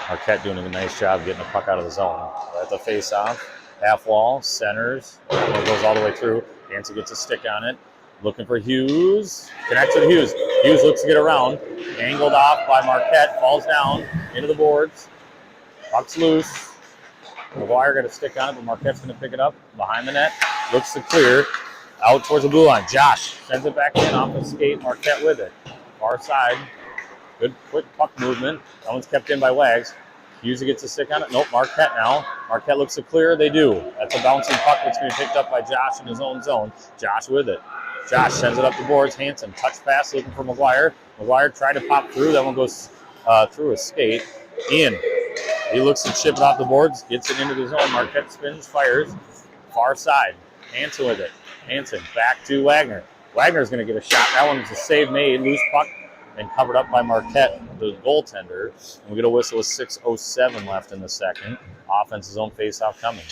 Marquette doing a nice job getting the puck out of the zone. At the face-off, half wall, centers, it goes all the way through. Hanson gets a stick on it. Looking for Hughes. Connects to Hughes. Hughes looks to get around. Angled off by Marquette. Falls down into the boards. Puck's loose. McGuire got a stick on it, but Marquette's going to pick it up behind the net. Looks to clear. Out towards the blue line. Josh sends it back in off the skate. Marquette with it. Far side. Good quick puck movement. That one's kept in by Wags. Hughes gets a stick on it. Nope, Marquette now. Marquette looks to clear. They do. That's a bouncing puck that's going to be picked up by Josh in his own zone. Josh with it. Josh sends it up the boards. Hanson touch pass looking for McGuire. McGuire tried to pop through. That one goes through his skate. Ian. He looks to chip it off the boards. Gets it into the zone. Marquette spins, fires. Far side. Hanson with it. Hanson back to Wagner. Wagner's going to get a shot. That one's a save made. Loose puck and covered up by Marquette, the goaltender. And we get a whistle with 6:07 left in the second. Offense's own face-off coming.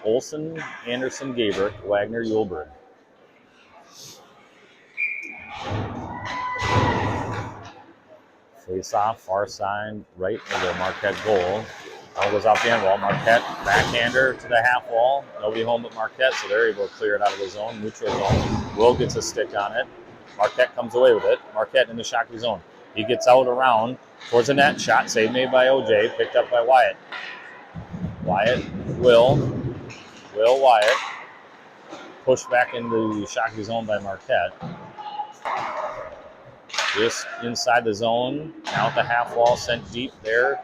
Olsen, Anderson, Gabrick, Wagner, Yulberg. Face-off, far side, right of the Marquette goal. Ball goes off the end wall. Marquette, backhander to the half wall. Nobody home but Marquette, so they're able to clear it out of the zone, neutral zone. Will gets a stick on it. Marquette comes away with it. Marquette in the Shakopee zone. He gets out around towards the net. Shot save made by OJ, picked up by Wyatt. Will Wyatt. Pushed back into the Shakopee zone by Marquette. Just inside the zone. Now at the half wall, sent deep there.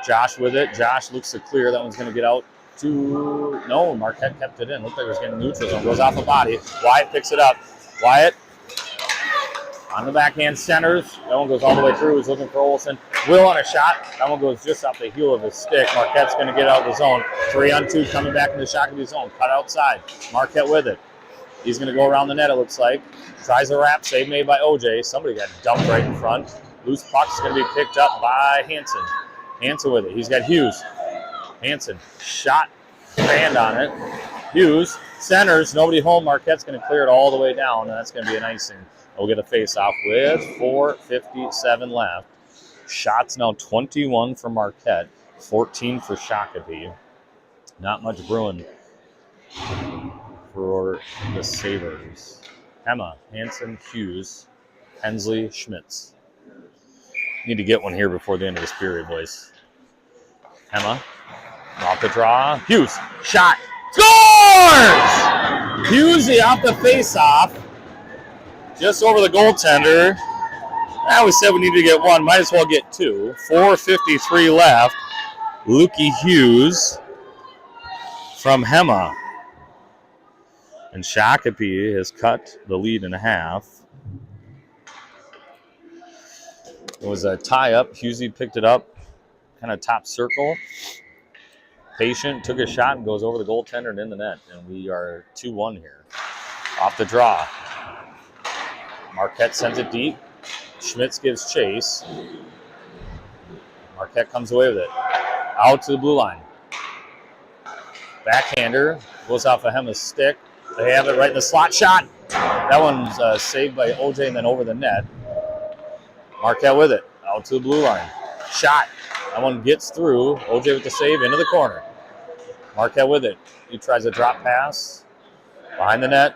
Josh with it. Josh looks to clear. That one's going to get out to... No, Marquette kept it in. Looked like it was getting neutral zone. Goes off a body. Wyatt picks it up. Wyatt on the backhand centers. That one goes all the way through. He's looking for Olsen. Will on a shot. That one goes just off the heel of his stick. Marquette's going to get out of the zone. 3-on-2 coming back in the Shakopee zone. Cut outside. Marquette with it. He's going to go around the net, it looks like. Tries a wrap. Save made by OJ. Somebody got dumped right in front. Loose puck's going to be picked up by Hanson. Hanson with it. He's got Hughes. Hanson shot, band on it. Hughes centers. Nobody home. Marquette's going to clear it all the way down, and that's going to be an icing. We'll get a face-off with 4:57 left. Shots now 21 for Marquette, 14 for Shakopee. Not much brewing for the Sabres. Hema, Hanson, Hughes, Hensley, Schmitz. Need to get one here before the end of this period, boys. Hema, off the draw. Hughes, shot, scores! Hughesy off the face-off, just over the goaltender. We said we needed to get one, might as well get two. 4:53 left. Lukey Hughes from Hema. And Shakopee has cut the lead in half. It was a tie-up. Hughesy picked it up, kind of top circle. Patient, took a shot and goes over the goaltender and in the net. And we are 2-1 here. Off the draw. Marquette sends it deep. Schmitz gives chase. Marquette comes away with it. Out to the blue line. Backhander. Goes off of Hema's stick. They have it right in the slot. Shot. That one's saved by OJ and then over the net. Marquette with it. Out to the blue line. Shot. That one gets through. OJ with the save into the corner. Marquette with it. He tries a drop pass. Behind the net.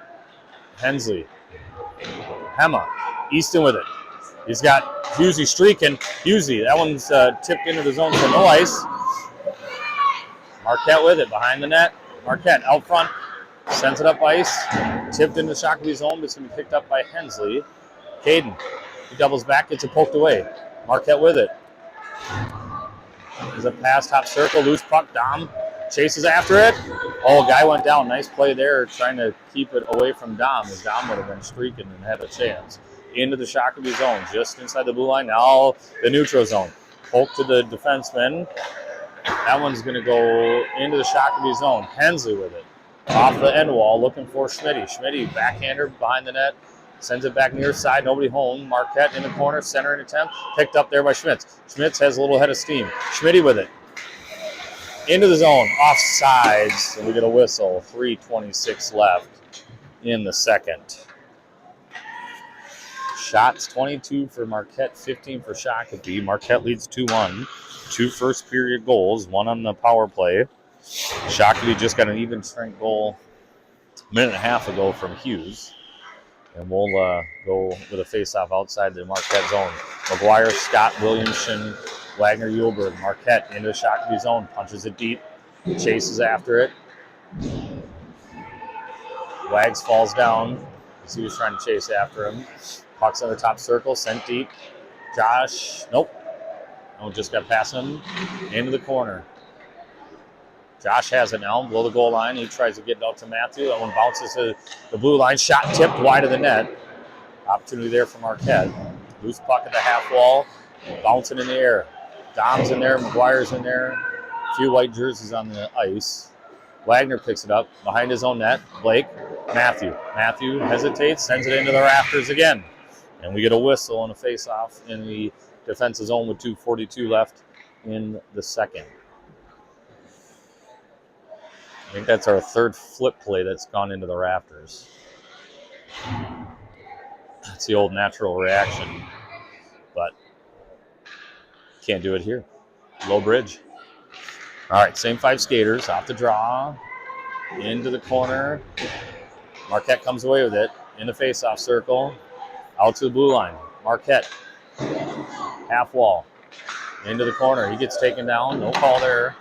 Hensley. Hema. Easton with it. He's got Hughesy streaking. Hughesy. That one's tipped into the zone for no ice. Marquette with it. Behind the net. Marquette out front. Sends it up ice. Tipped into the Shakopee zone, but it's going to be picked up by Hensley. Caden. He doubles back, gets it poked away. Marquette with it. There's a pass, top circle, loose puck. Dom chases after it. Oh, guy went down. Nice play there, trying to keep it away from Dom, as Dom would have been streaking and had a chance. Into the Shakopee zone, just inside the blue line. Now the neutral zone. Poke to the defenseman. That one's going to go into the Shakopee zone. Hensley with it. Off the end wall, looking for Schmitty. Schmitty, backhander behind the net. Sends it back near side, nobody home. Marquette in the corner, centering attempt. Picked up there by Schmitz. Schmitz has a little head of steam. Schmitty with it. Into the zone, offsides, and we get a whistle. 3:26 left in the second. Shots 22 for Marquette, 15 for Shakopee. Marquette leads 2-1. 2 first period goals, 1 on the power play. Shakopee just got an even strength goal a minute and a half ago from Hughes. And we'll go with a face-off outside the Marquette zone. McGuire, Scott, Williamson, Wagner, Uhlberg. Marquette into the Shakopee zone, punches it deep, chases after it. Wags falls down as he was trying to chase after him. Puck's on the top circle, sent deep. Josh, nope. Oh, just got past him into the corner. Josh has it now, below the goal line. He tries to get it out to Matthew. That one bounces to the blue line. Shot tipped wide of the net. Opportunity there for Marquette. Loose puck at the half wall. Bouncing in the air. Dom's in there. McGuire's in there. A few white jerseys on the ice. Wagner picks it up behind his own net. Blake. Matthew. Matthew hesitates. Sends it into the rafters again. And we get a whistle and a face-off in the defensive zone with 2:42 left in the second. I think that's our third flip play that's gone into the rafters. That's the old natural reaction, but can't do it here. Low bridge. All right, same 5 skaters off the draw, into the corner. Marquette comes away with it in the face-off circle, out to the blue line. Marquette, half wall, into the corner. He gets taken down, no call there.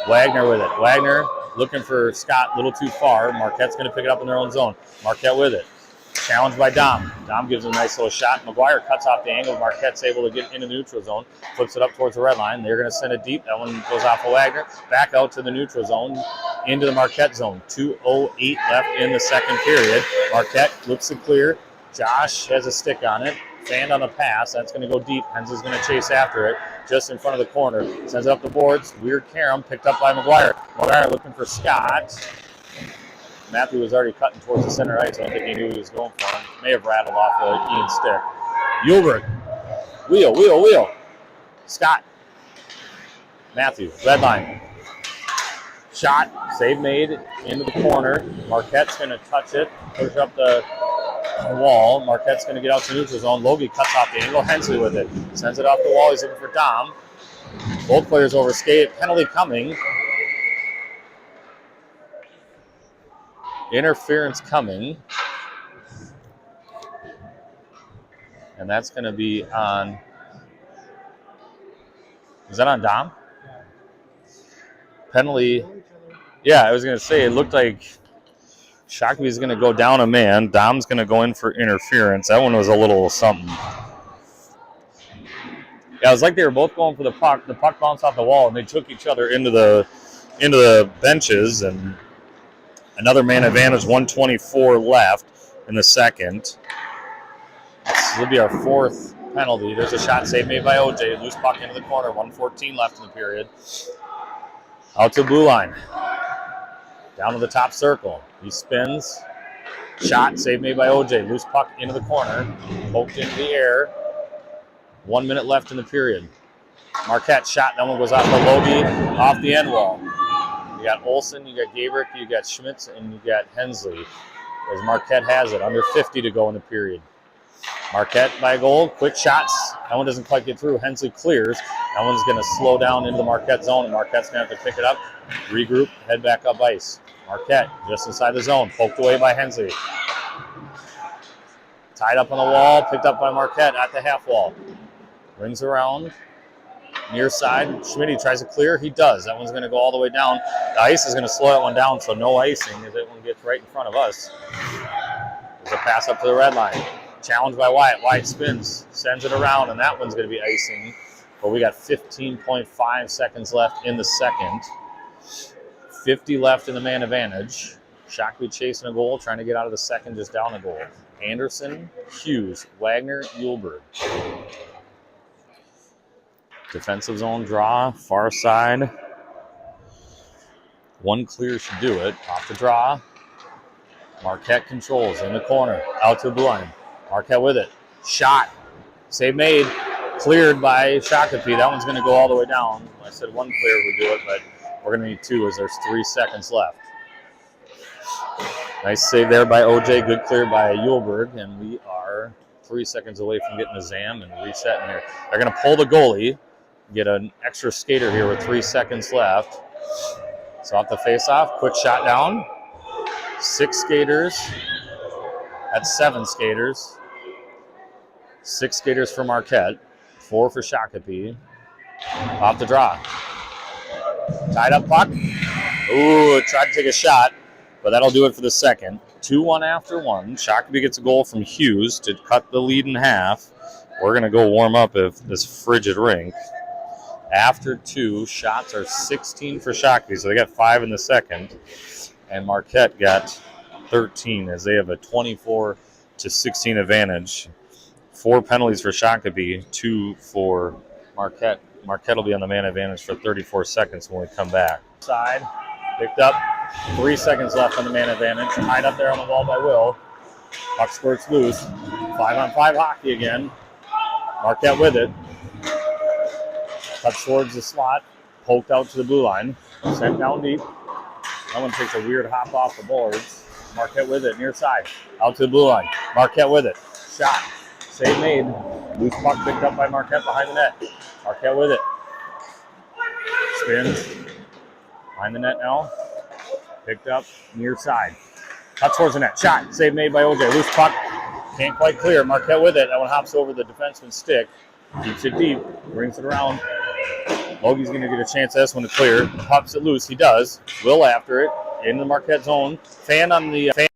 Wagner with it. Wagner looking for Scott a little too far. Marquette's going to pick it up in their own zone. Marquette with it. Challenged by Dom. Dom gives him a nice little shot. McGuire cuts off the angle. Marquette's able to get into the neutral zone. Flips it up towards the red line. They're going to send it deep. That one goes off of Wagner. Back out to the neutral zone. Into the Marquette zone. 2:08 left in the second period. Marquette looks to clear. Josh has a stick on it. Fanned on the pass. That's going to go deep. Hensley's going to chase after it. Just in front of the corner. Sends it up the boards. Weird carom. Picked up by McGuire. McGuire looking for Scott. Matthew was already cutting towards the center ice. I don't think he knew he was going for him. May have rattled off Ian's stick. Uhlberg. Wheel. Scott. Matthew. Red line. Shot. Save made into the corner. Marquette's going to touch it. Push up the wall. Marquette's going to get out to neutral zone. Logie cuts off the angle. Hensley with it. Sends it off the wall. He's looking for Dom. Both players over skate. Penalty coming. Interference coming. And that's going to be on... Is that on Dom? Yeah. Penalty. Yeah, I was going to say, it looked like Shakopee's going to go down a man. Dom's going to go in for interference. That one was a little something. Yeah, it was like they were both going for the puck. The puck bounced off the wall, and they took each other into the benches. And another man advantage, 1:24 left in the second. This will be our fourth penalty. There's a shot save made by OJ. Loose puck into the corner. 1:14 left in the period. Out to the blue line. Down to the top circle. He spins. Shot, save made by OJ. Loose puck into the corner. Poked into the air. 1 minute left in the period. Marquette shot. That one goes off the Logie, off the end wall. You got Olsen, you got Gabrick, you got Schmitz, and you got Hensley. As Marquette has it. Under 50 to go in the period. Marquette by a goal. Quick shots. That one doesn't quite get through. Hensley clears. That one's going to slow down into the Marquette zone, and Marquette's going to have to pick it up, regroup, head back up ice. Marquette just inside the zone, poked away by Hensley. Tied up on the wall, picked up by Marquette at the half wall. Rings around. near side. Schmitty tries to clear. He does. That one's going to go all the way down. The ice is going to slow that one down, so no icing as that one gets right in front of us. There's a pass up to the red line. Challenged by Wyatt. Wyatt spins, sends it around, and that one's going to be icing. But we got 15.5 seconds left in the second. 50 left in the man advantage. Shakopee chasing a goal, trying to get out of the second, just down a goal. Anderson, Hughes, Wagner, Yulberg. Defensive zone draw, far side. One clear should do it. Off the draw. Marquette controls in the corner. Out to the blue line. Marquette with it. Shot. Save made. Cleared by Shakopee. That one's going to go all the way down. I said one clear would do it, but we're going to need two as there's 3 seconds left. Nice save there by OJ. Good clear by Yulberg. And we are 3 seconds away from getting the ZAM and resetting here. They're going to pull the goalie. Get an extra skater here with 3 seconds left. So off the face-off. Quick shot down. 6 skaters. That's 7 skaters. 6 skaters for Marquette. 4 for Shakopee. Off the draw. Tied up puck. Ooh, tried to take a shot, but that'll do it for the second. 2-1 after 1. Shakopee gets a goal from Hughes to cut the lead in half. We're going to go warm up at this frigid rink. After 2, shots are 16 for Shakopee, so they got 5 in the second. And Marquette got 13 as they have a 24-16 advantage. 4 penalties for Shakopee, 2 for Marquette. Marquette will be on the man advantage for 34 seconds when we come back. Side, picked up, 3 seconds left on the man advantage. Tied up there on the wall by Will. Puck squirts loose. 5-on-5 hockey again. Marquette with it. Cut towards the slot. Poked out to the blue line. Sent down deep. That one takes a weird hop off the boards. Marquette with it, near side. Out to the blue line. Marquette with it. Shot. Save made. Loose puck picked up by Marquette behind the net. Marquette with it. Spins. Behind the net now. Picked up, near side. Cut towards the net. Shot. Save made by OJ. Loose puck. Can't quite clear. Marquette with it. That one hops over the defenseman's stick. Keeps it deep. Brings it around. Logie's going to get a chance at this one to clear. Pops it loose. He does. Will after it. In the Marquette zone. Fan on the fan.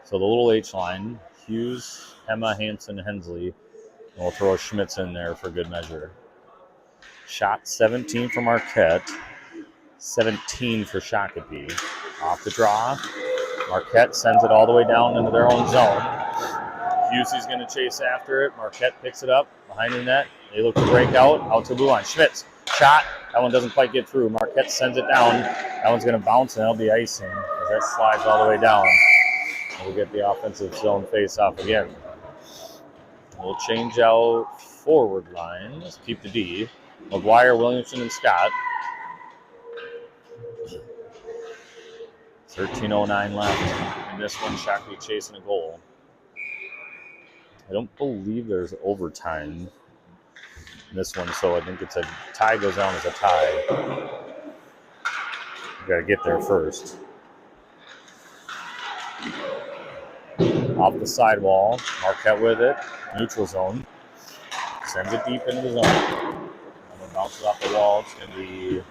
So the little H line, Hughes, Hema, Hansen, Hensley. And we'll throw Schmitz in there for good measure. Shot 17 for Marquette, 17 for Shakopee. Off the draw. Marquette sends it all the way down into their own zone. Hughes is going to chase after it. Marquette picks it up behind the net. They look to break out to the blue line. Schmitz, shot. That one doesn't quite get through. Marquette sends it down. That one's going to bounce, and that'll be icing as that slides all the way down. We'll get the offensive zone face-off again. We'll change out forward lines. Keep the D. McGuire, Williamson, and Scott. 13:09 left in this one. Shakopee chasing a goal. I don't believe there's overtime in this one, so I think it's a tie goes down as a tie. You got to get there first. Off the sidewall, Marquette with it, neutral zone. Sends it deep into the zone. And then bounces off the wall. It's going to be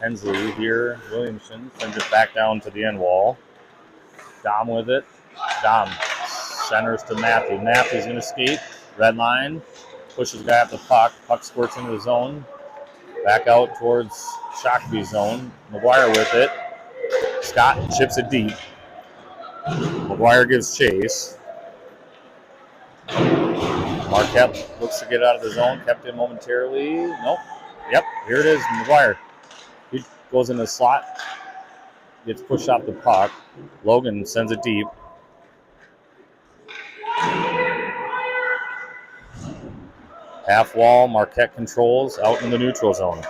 Hensley here. Williamson sends it back down to the end wall. Dom with it. Dom centers to Matthew. Matthew's going to skate. Red line. Pushes the guy up the puck. Puck squirts into the zone. Back out towards Shakopee's zone. McGuire with it. Scott chips it deep. McGuire gives chase. Marquette looks to get out of the zone. Kept in momentarily. Nope. Yep, here it is. McGuire. He goes in the slot. Gets pushed off the puck. Logan sends it deep. Half wall, Marquette controls out in the neutral zone.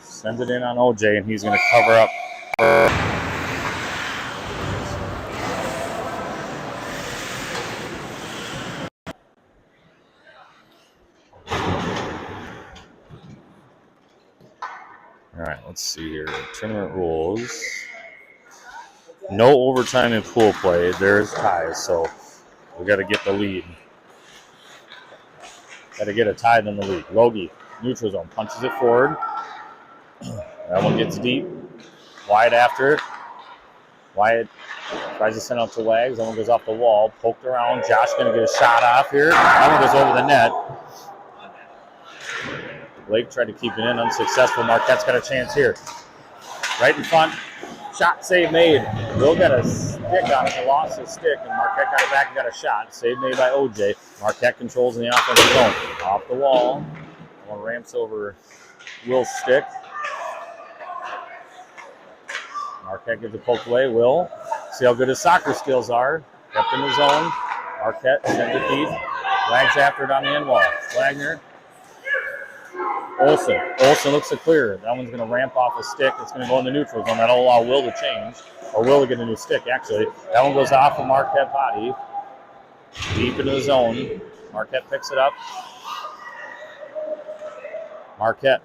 Sends it in on OJ, and he's going to cover up. All right, let's see here. Tournament rules. No overtime in pool play. There's ties, so we got to get the lead. Got to get a tie in the lead. Logie, neutral zone, punches it forward. That one gets deep. Wide after it. Wyatt tries to send out to Wags. That one goes off the wall. Poked around. Josh going to get a shot off here. That one goes over the net. Blake tried to keep it in. Unsuccessful. Marquette's got a chance here. Right in front. Shot save made. Will got a stick on it. He lost his stick, and Marquette got it back and got a shot. Save made by OJ. Marquette controls in the offensive zone. Off the wall. One ramps over Will's stick. Marquette gives a poke away. Will. See how good his soccer skills are. Kept in the zone. Marquette sends it deep. Wags after it on the end wall. Wagner. Olsen. Olsen looks to clear. That one's going to ramp off a stick. It's going to go in the neutral zone. That'll allow Will to change. Or Will to get a new stick, actually. That one goes off a Marquette body. Deep into the zone. Marquette picks it up. Marquette.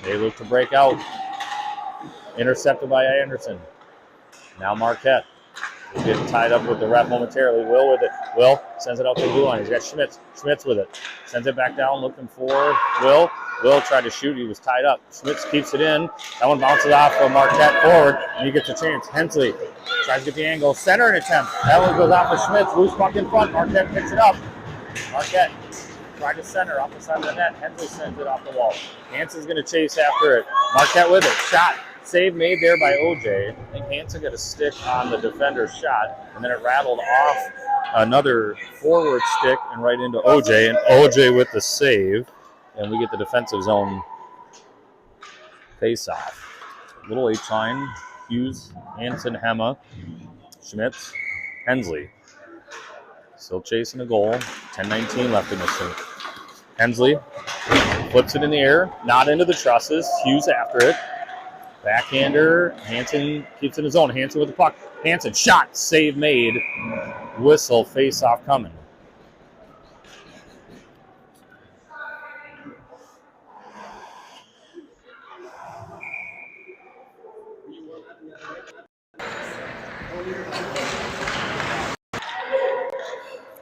They look to break out. Intercepted by Anderson. Now Marquette. He's getting tied up with the ref momentarily. Will with it. Will sends it out to the blue line. He's got Schmitz. Schmitz with it. Sends it back down, looking for Will. Will tried to shoot. He was tied up. Schmitz keeps it in. That one bounces off of Marquette forward, and he gets a chance. Hensley tries to get the angle. Center an attempt. That one goes off of Schmitz. Loose puck in front. Marquette picks it up. Marquette tried to center off the side of the net. Hensley sends it off the wall. Hanson's going to chase after it. Marquette with it. Shot. Save made there by OJ. I think Hanson got a stick on the defender's shot, and then it rattled off another forward stick and right into OJ, and OJ with the save, and we get the defensive zone face-off. Little H-line, Hughes, Hanson, Hema, Schmitz, Hensley. Still chasing the goal. 10:19 left in this thing. Hensley flips it in the air, not into the trusses. Hughes after it. Backhander, Hanson keeps in his zone. Hanson with the puck. Hanson, shot, save made. Whistle, face-off coming.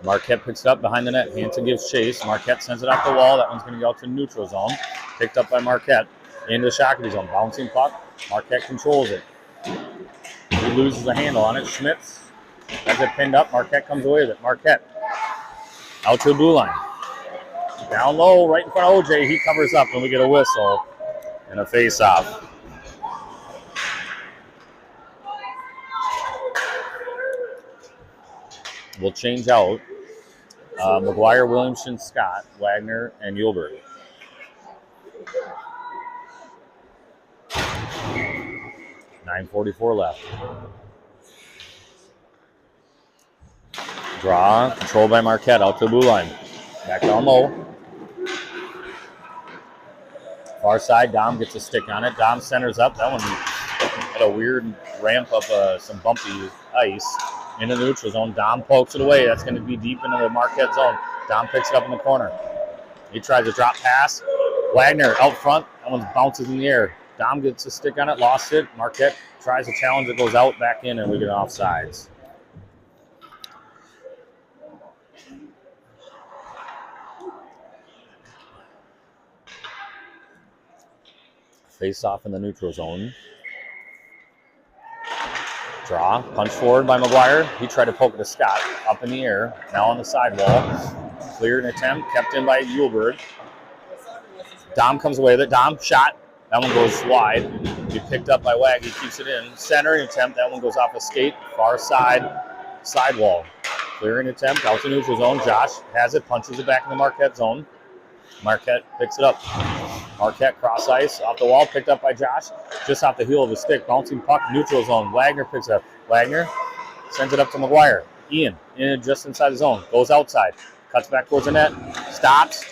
Marquette picks it up behind the net. Hanson gives chase. Marquette sends it off the wall. That one's going to go out to neutral zone. Picked up by Marquette. Into the Shockley zone. Bouncing puck. Marquette controls it. He loses the handle on it. Schmitz has it pinned up. Marquette comes away with it. Marquette out to the blue line. Down low, right in front of OJ. He covers up, and we get a whistle and a face-off. We'll change out McGuire, Williamson, Scott, Wagner, and Yulberg. .44 left. Draw, controlled by Marquette, out to the blue line. Back down low. Far side, Dom gets a stick on it. Dom centers up. That one had a weird ramp of some bumpy ice in the neutral zone. Dom pokes it away. That's going to be deep into the Marquette zone. Dom picks it up in the corner. He tries to drop pass. Wagner out front. That one bounces in the air. Dom gets a stick on it, lost it. Marquette tries to challenge it, goes out, back in, and we get offsides. Face off in the neutral zone. Draw, punch forward by McGuire. He tried to poke it to Scott, up in the air, now on the sidewall. Cleared an attempt, kept in by Yulberg. Dom comes away with it. Dom, shot. That one goes wide. He picked up by Wag. He keeps it in. Centering attempt. That one goes off a skate. Far side, sidewall. Clearing attempt. Out to neutral zone. Josh has it. Punches it back in the Marquette zone. Marquette picks it up. Marquette cross ice. Off the wall. Picked up by Josh. Just off the heel of his stick. Bouncing puck. Neutral zone. Wagner picks it up. Wagner sends it up to McGuire. Ian in just inside the zone. Goes outside. Cuts back towards the net. Stops.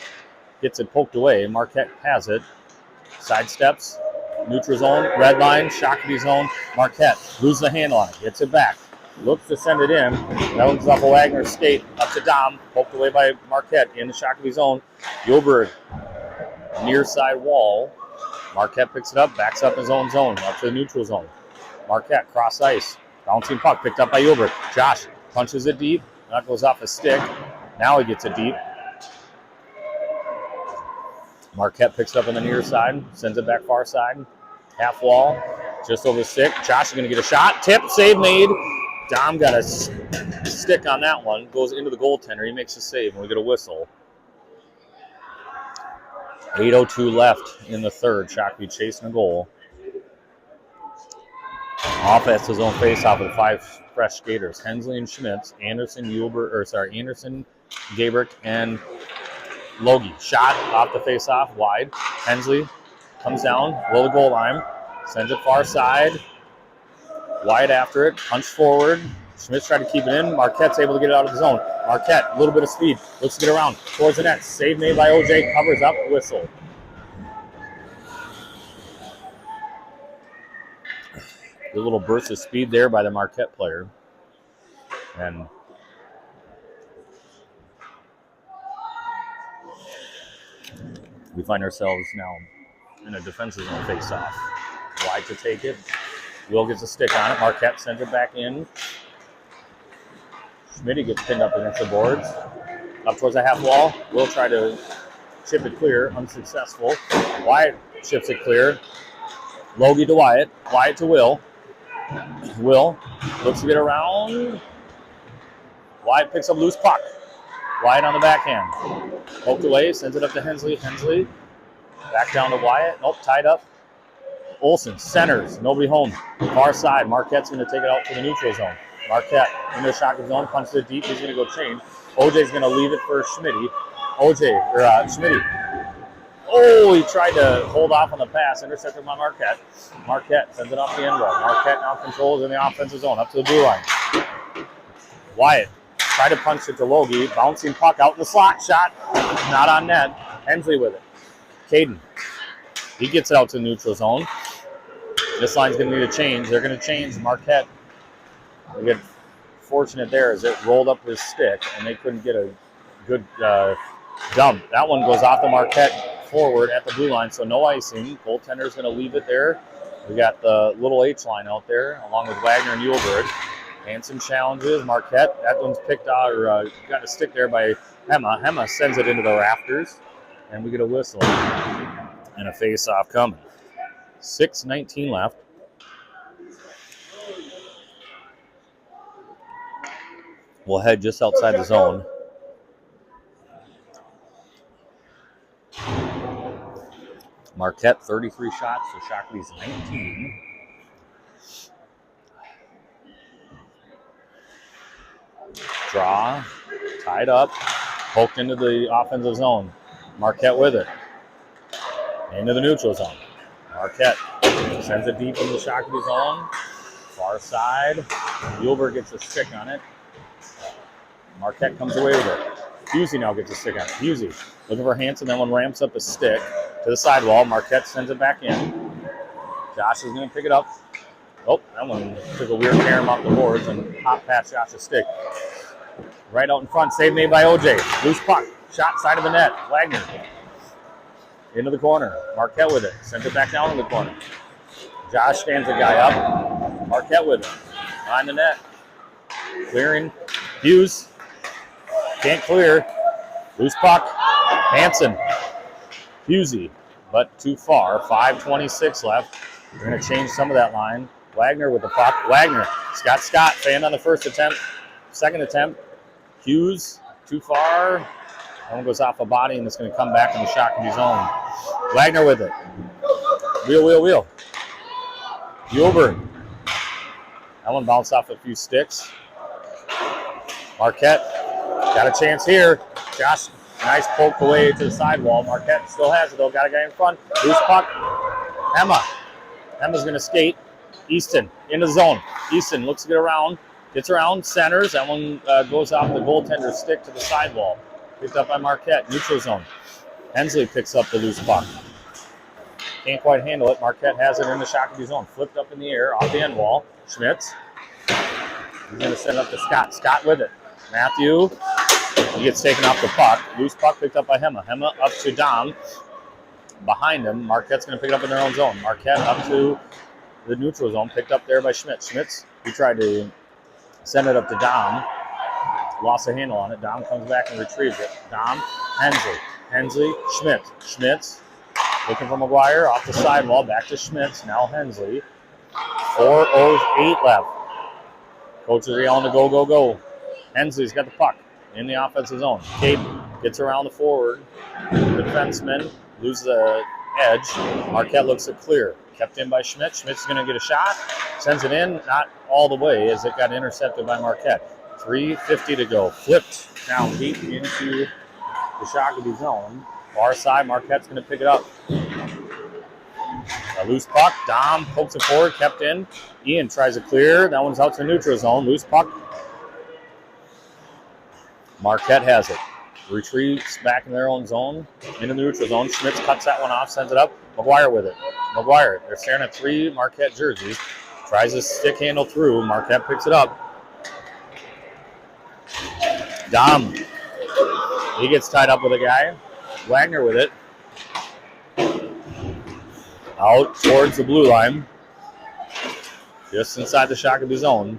Gets it poked away. Marquette has it. Sidesteps. Neutral zone. Red line. Shakopee zone. Marquette loses the handle on it. Gets it back. Looks to send it in. That one's off a Wagner skate. Up to Dom. Poked away by Marquette in the Shakopee zone. Gilbert near side wall. Marquette picks it up. Backs up his own zone. Up to the neutral zone. Marquette cross ice. Bouncing puck picked up by Gilbert. Josh punches it deep. That goes off a stick. Now he gets it deep. Marquette picks it up on the near side. Sends it back far side. Half wall. Just over the stick. Josh is going to get a shot. Tip. Save made. Dom got a stick on that one. Goes into the goaltender. He makes a save, and we get a whistle. 8:02 left in the third. Shakopee chasing a goal. Offense his own face-off with 5 fresh skaters. Hensley and Schmitz, Anderson, Anderson, Gabrick, and Logie. Shot off the face-off, wide. Hensley comes down, below the goal line, sends it far side. Wide after it, punch forward. Schmitz tried to keep it in. Marquette's able to get it out of the zone. Marquette, a little bit of speed, looks to get around towards the net. Save made by OJ, covers up, whistle. A little burst of speed there by the Marquette player. And we find ourselves now in a defensive zone face-off. Wide to take it. Will gets a stick on it. Marquette sends it back in. Schmitty gets pinned up against the boards. Up towards the half wall. Will try to chip it clear. Unsuccessful. Wyatt chips it clear. Logie to Wyatt. Wyatt to Will. Will looks to get around. Wyatt picks up loose puck. Wyatt on the backhand. Poked away. Sends it up to Hensley. Hensley back down to Wyatt. Nope, tied up. Olsen centers. Nobody home. Far side. Marquette's going to take it out to the neutral zone. Marquette into the shotgun zone. Punches it deep. He's going to go change. OJ's going to leave it for Schmitty. Schmitty. Oh, he tried to hold off on the pass. Intercepted by Marquette. Marquette sends it off the end row. Marquette now controls in the offensive zone. Up to the blue line. Wyatt tried to punch it to Logie. Bouncing puck out in the slot. Shot. Not on net. Hensley with it. Caden. He gets it out to the neutral zone. This line's going to need a change. They're going to change Marquette. They get fortunate there as it rolled up his stick, and they couldn't get a good dump. That one goes off the Marquette forward at the blue line, so no icing. Goaltender's going to leave it there. We got the little H line out there, along with Wagner and Yulberg. Hanson challenges Marquette. That one's picked out, or got a stick there by Hema. Hema sends it into the rafters, and we get a whistle and a face-off coming. 6:19 left. We'll head just outside the zone. Marquette 33 shots, so Shakopee's 19. Draw, tied up, poked into the offensive zone. Marquette with it. Into the neutral zone. Marquette sends it deep into the Shakopee zone. Far side. Yulberg gets a stick on it. Marquette comes away with it. Husey now gets a stick on it. Husey looking for Hanson. That one ramps up a stick to the sidewall. Marquette sends it back in. Josh is going to pick it up. Oh, that one took a weird carom off the boards and hop past Josh's stick. Right out in front. Save made by OJ. Loose puck. Shot side of the net. Wagner. Into the corner. Marquette with it. Sends it back down in the corner. Josh stands the guy up. Marquette with it. Behind the net. Clearing. Hughes. Can't clear. Loose puck. Hanson. Husey. But too far. 5:26 left. We're going to change some of that line. Wagner with the puck. Wagner. Scott fanned on the first attempt. Second attempt. Hughes. Too far. That one goes off a body, and it's going to come back in the Shakopee zone. Wagner with it. Wheel. Gilbert. That one bounced off a few sticks. Marquette got a chance here. Josh, nice poke away to the sidewall. Marquette still has it, though. Got a guy in front. Loose puck. Emma's going to skate. Easton into the zone. Easton looks to get around. Gets around, centers. That one goes off the goaltender's stick to the sidewall. picked up by Marquette. Neutral zone. Hensley picks up the loose puck. Can't quite handle it. Marquette has it in the Shakopee zone. Flipped up in the air off the end wall. Schmitz. He's going to send it up to Scott. Scott with it. Matthew. He gets taken off the puck. Loose puck picked up by Hema. Hema up to Dom. Behind him. Marquette's going to pick it up in their own zone. Marquette up to the neutral zone. Picked up there by Schmitz. Schmitz, he tried to send it up to Dom. Lost a handle on it. Dom comes back and retrieves it. Dom. Hensley. Hensley. Schmitz. Schmitz. Looking for McGuire, off the sidewall, back to Schmitz, now Hensley. 4:08 left. Coaches are yelling to go, go, go. Hensley's got the puck in the offensive zone. Caden gets around the forward. The defenseman loses the edge. Marquette looks it clear. Kept in by Schmitz. Schmitz is going to get a shot. Sends it in, not all the way as it got intercepted by Marquette. 3:50 to go. Flipped down deep into the Shakopee zone. Far side, Marquette's going to pick it up. A loose puck. Dom pokes it forward, kept in. Ian tries to clear. That one's out to neutral zone. Loose puck. Marquette has it. Retrieves back in their own zone, into the neutral zone. Schmitz cuts that one off, sends it up. McGuire with it. McGuire, they're staring at 3 Marquette jerseys. Tries to stick handle through. Marquette picks it up. Dom. He gets tied up with a guy. Wagner with it. Out towards the blue line. Just inside the Shakopee zone.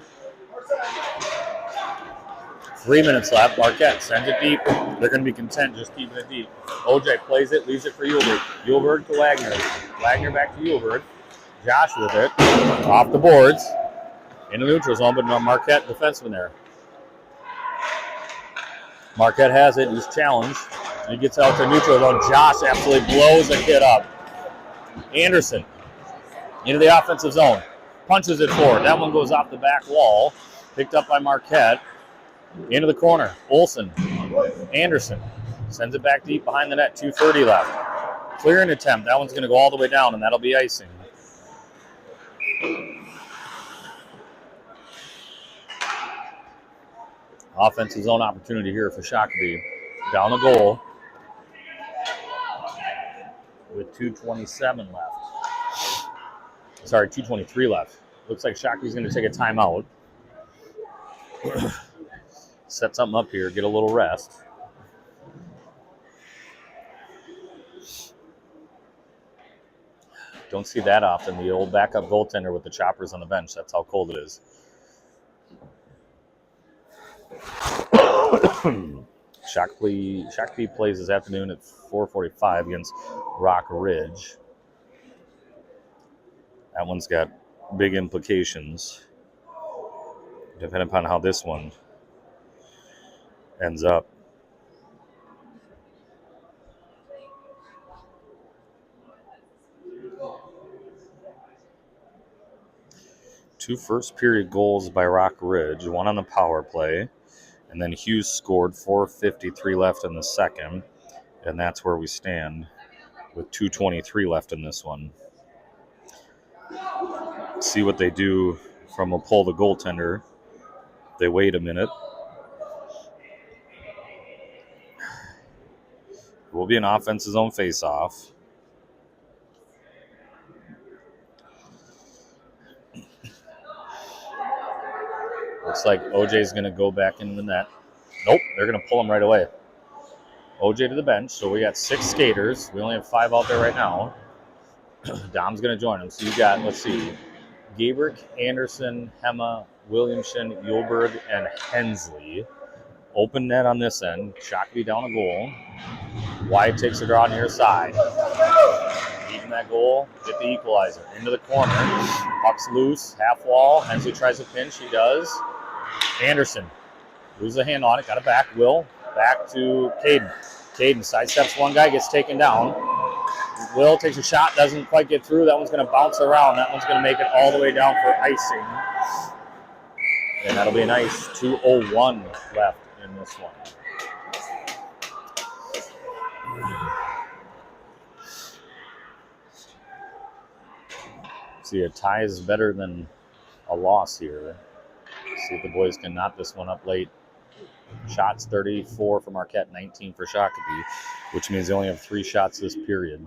3 minutes left. Marquette sends it deep. They're going to be content just keeping it deep. OJ plays it, leaves it for Yulberg. Yulberg to Wagner. Wagner back to Yulberg. Josh with it. Off the boards. In the neutral zone, but no Marquette defenseman there. Marquette has it. He's challenged. He gets out to neutral zone. Josh absolutely blows a kid up. Anderson into the offensive zone. Punches it forward. That one goes off the back wall. Picked up by Marquette. Into the corner. Olsen. Anderson sends it back deep behind the net. 2:30 left. Clearing attempt. That one's going to go all the way down, and that'll be icing. Offensive zone opportunity here for Shakopee. Down the goal. With 2:27 left. Sorry, 2:23 left. Looks like Shakopee's going to take a timeout. Set something up here, get a little rest. Don't see that often. The old backup goaltender with the choppers on the bench. That's how cold it is. Shakopee plays this afternoon at 4:45 against Rock Ridge. That one's got big implications, depending upon how this one ends up. Two first period goals by Rock Ridge, one on the power play. And then Hughes scored 4:53 left in the second. And that's where we stand with 2:23 left in this one. See what they do from a pull the goaltender. They wait a minute. It will be an offensive zone face-off. Looks like OJ's going to go back into the net. Nope, they're going to pull him right away. OJ to the bench, so we got 6 skaters. We only have 5 out there right now. Dom's going to join them. So you got, let's see, Gabrick, Anderson, Hema, Williamson, Yulberg, and Hensley. Open net on this end. Shakopee down a goal. Wyatt takes a draw near side. Even that goal, get the equalizer. Into the corner. Puck's loose, half wall. Hensley tries to pinch. He does. Anderson loses a hand on it. Got it back. Will back to Caden. Caden sidesteps one guy, gets taken down. Will takes a shot, doesn't quite get through. That one's going to bounce around. That one's going to make it all the way down for icing. And that'll be a nice 2:01 left in this one. See, a tie is better than a loss here. See if the boys can knock this one up late. Shots 34 for Marquette, 19 for Shakopee, which means they only have 3 shots this period.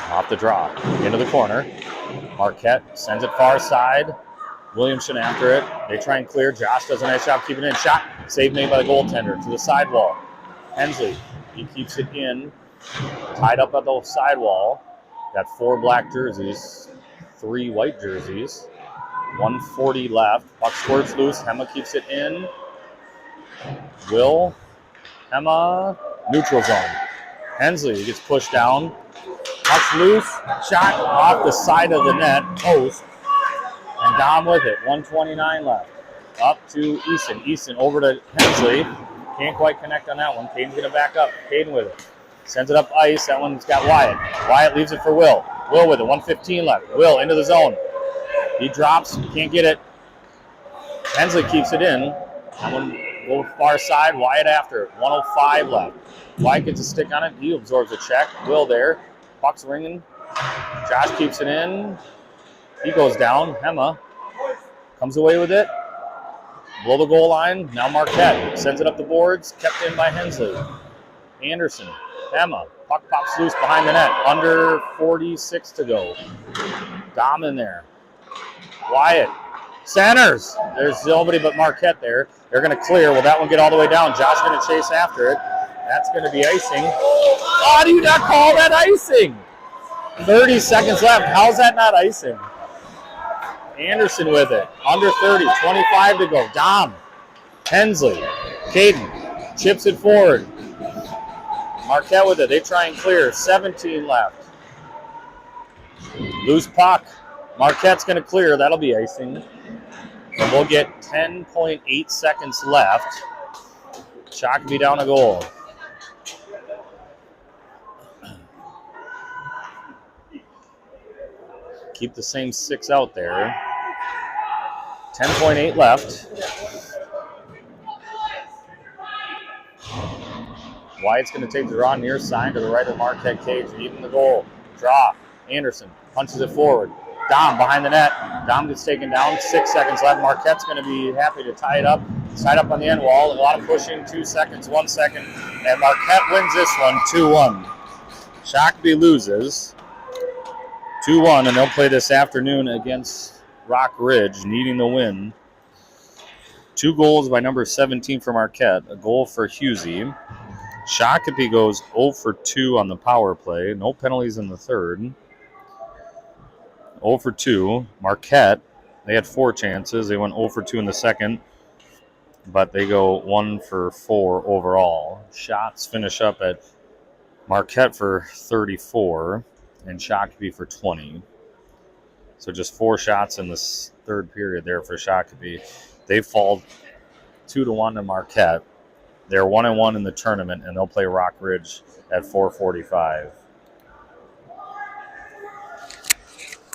Off the draw, into the corner. Marquette sends it far side. Williamson after it. They try and clear. Josh does a nice job keeping it in. Shot. Save made by the goaltender to the sidewall. Hensley, he keeps it in. Tied up at the sidewall. Got 4 black jerseys, 3 white jerseys. 1:40 left. Puck squirts loose. Hema keeps it in. Hema, neutral zone. Hensley gets pushed down. Puck's loose. Shot off the side of the net. Post. And Dom with it. 1:29 left. Up to Easton. Easton over to Hensley. Can't quite connect on that one. Caden's going to back up. Caden with it. Sends it up ice. That one's got Wyatt. Wyatt leaves it for Will. Will with it. 1:15 left. Will into the zone. He drops. Can't get it. Hensley keeps it in. That one goes far side. Wyatt after it. 1:05 left. Wyatt gets a stick on it. He absorbs a check. Will there. Puck's ringing. Josh keeps it in. He goes down. Hema comes away with it. Below the goal line. Now Marquette sends it up the boards. Kept in by Hensley. Anderson. Hema. Puck pops loose behind the net. Under 46 to go. Dom in there. Wyatt. Centers. There's nobody but Marquette there. They're going to clear. Will that one get all the way down? Josh going to chase after it. That's going to be icing. How do you not call that icing? 30 seconds left. How's that not icing? Anderson with it. Under 30. 25 to go. Dom. Hensley. Caden. Chips it forward. Marquette with it. They try and clear. 17 left. Loose puck. Marquette's going to clear. That'll be icing. And we'll get 10.8 seconds left. Shakopee down a goal. Keep the same 6 out there. 10.8 left. Wyatt's going to take the draw near side to the right of Marquette cage. Even the goal. Draw. Anderson punches it forward. Dom behind the net. Dom gets taken down. 6 seconds left. Marquette's going to be happy to tie it up. Tied up on the end wall. A lot of pushing. 2 seconds. 1 second. And Marquette wins this one 2-1. Shakopee loses 2-1, and they'll play this afternoon against Rock Ridge, needing the win. 2 goals by number 17 for Marquette. A goal for Husey. Shakopee goes 0 for 2 on the power play. No penalties in the third. 0 for 2. Marquette, they had 4 chances. They went 0 for 2 in the second, but they go 1 for 4 overall. Shots finish up at Marquette for 34 and Shakopee for 20. So just 4 shots in this third period there for Shakopee. They fall 2-1 to Marquette. They're 1-1 in the tournament, and they'll play Rock Ridge at 4:45.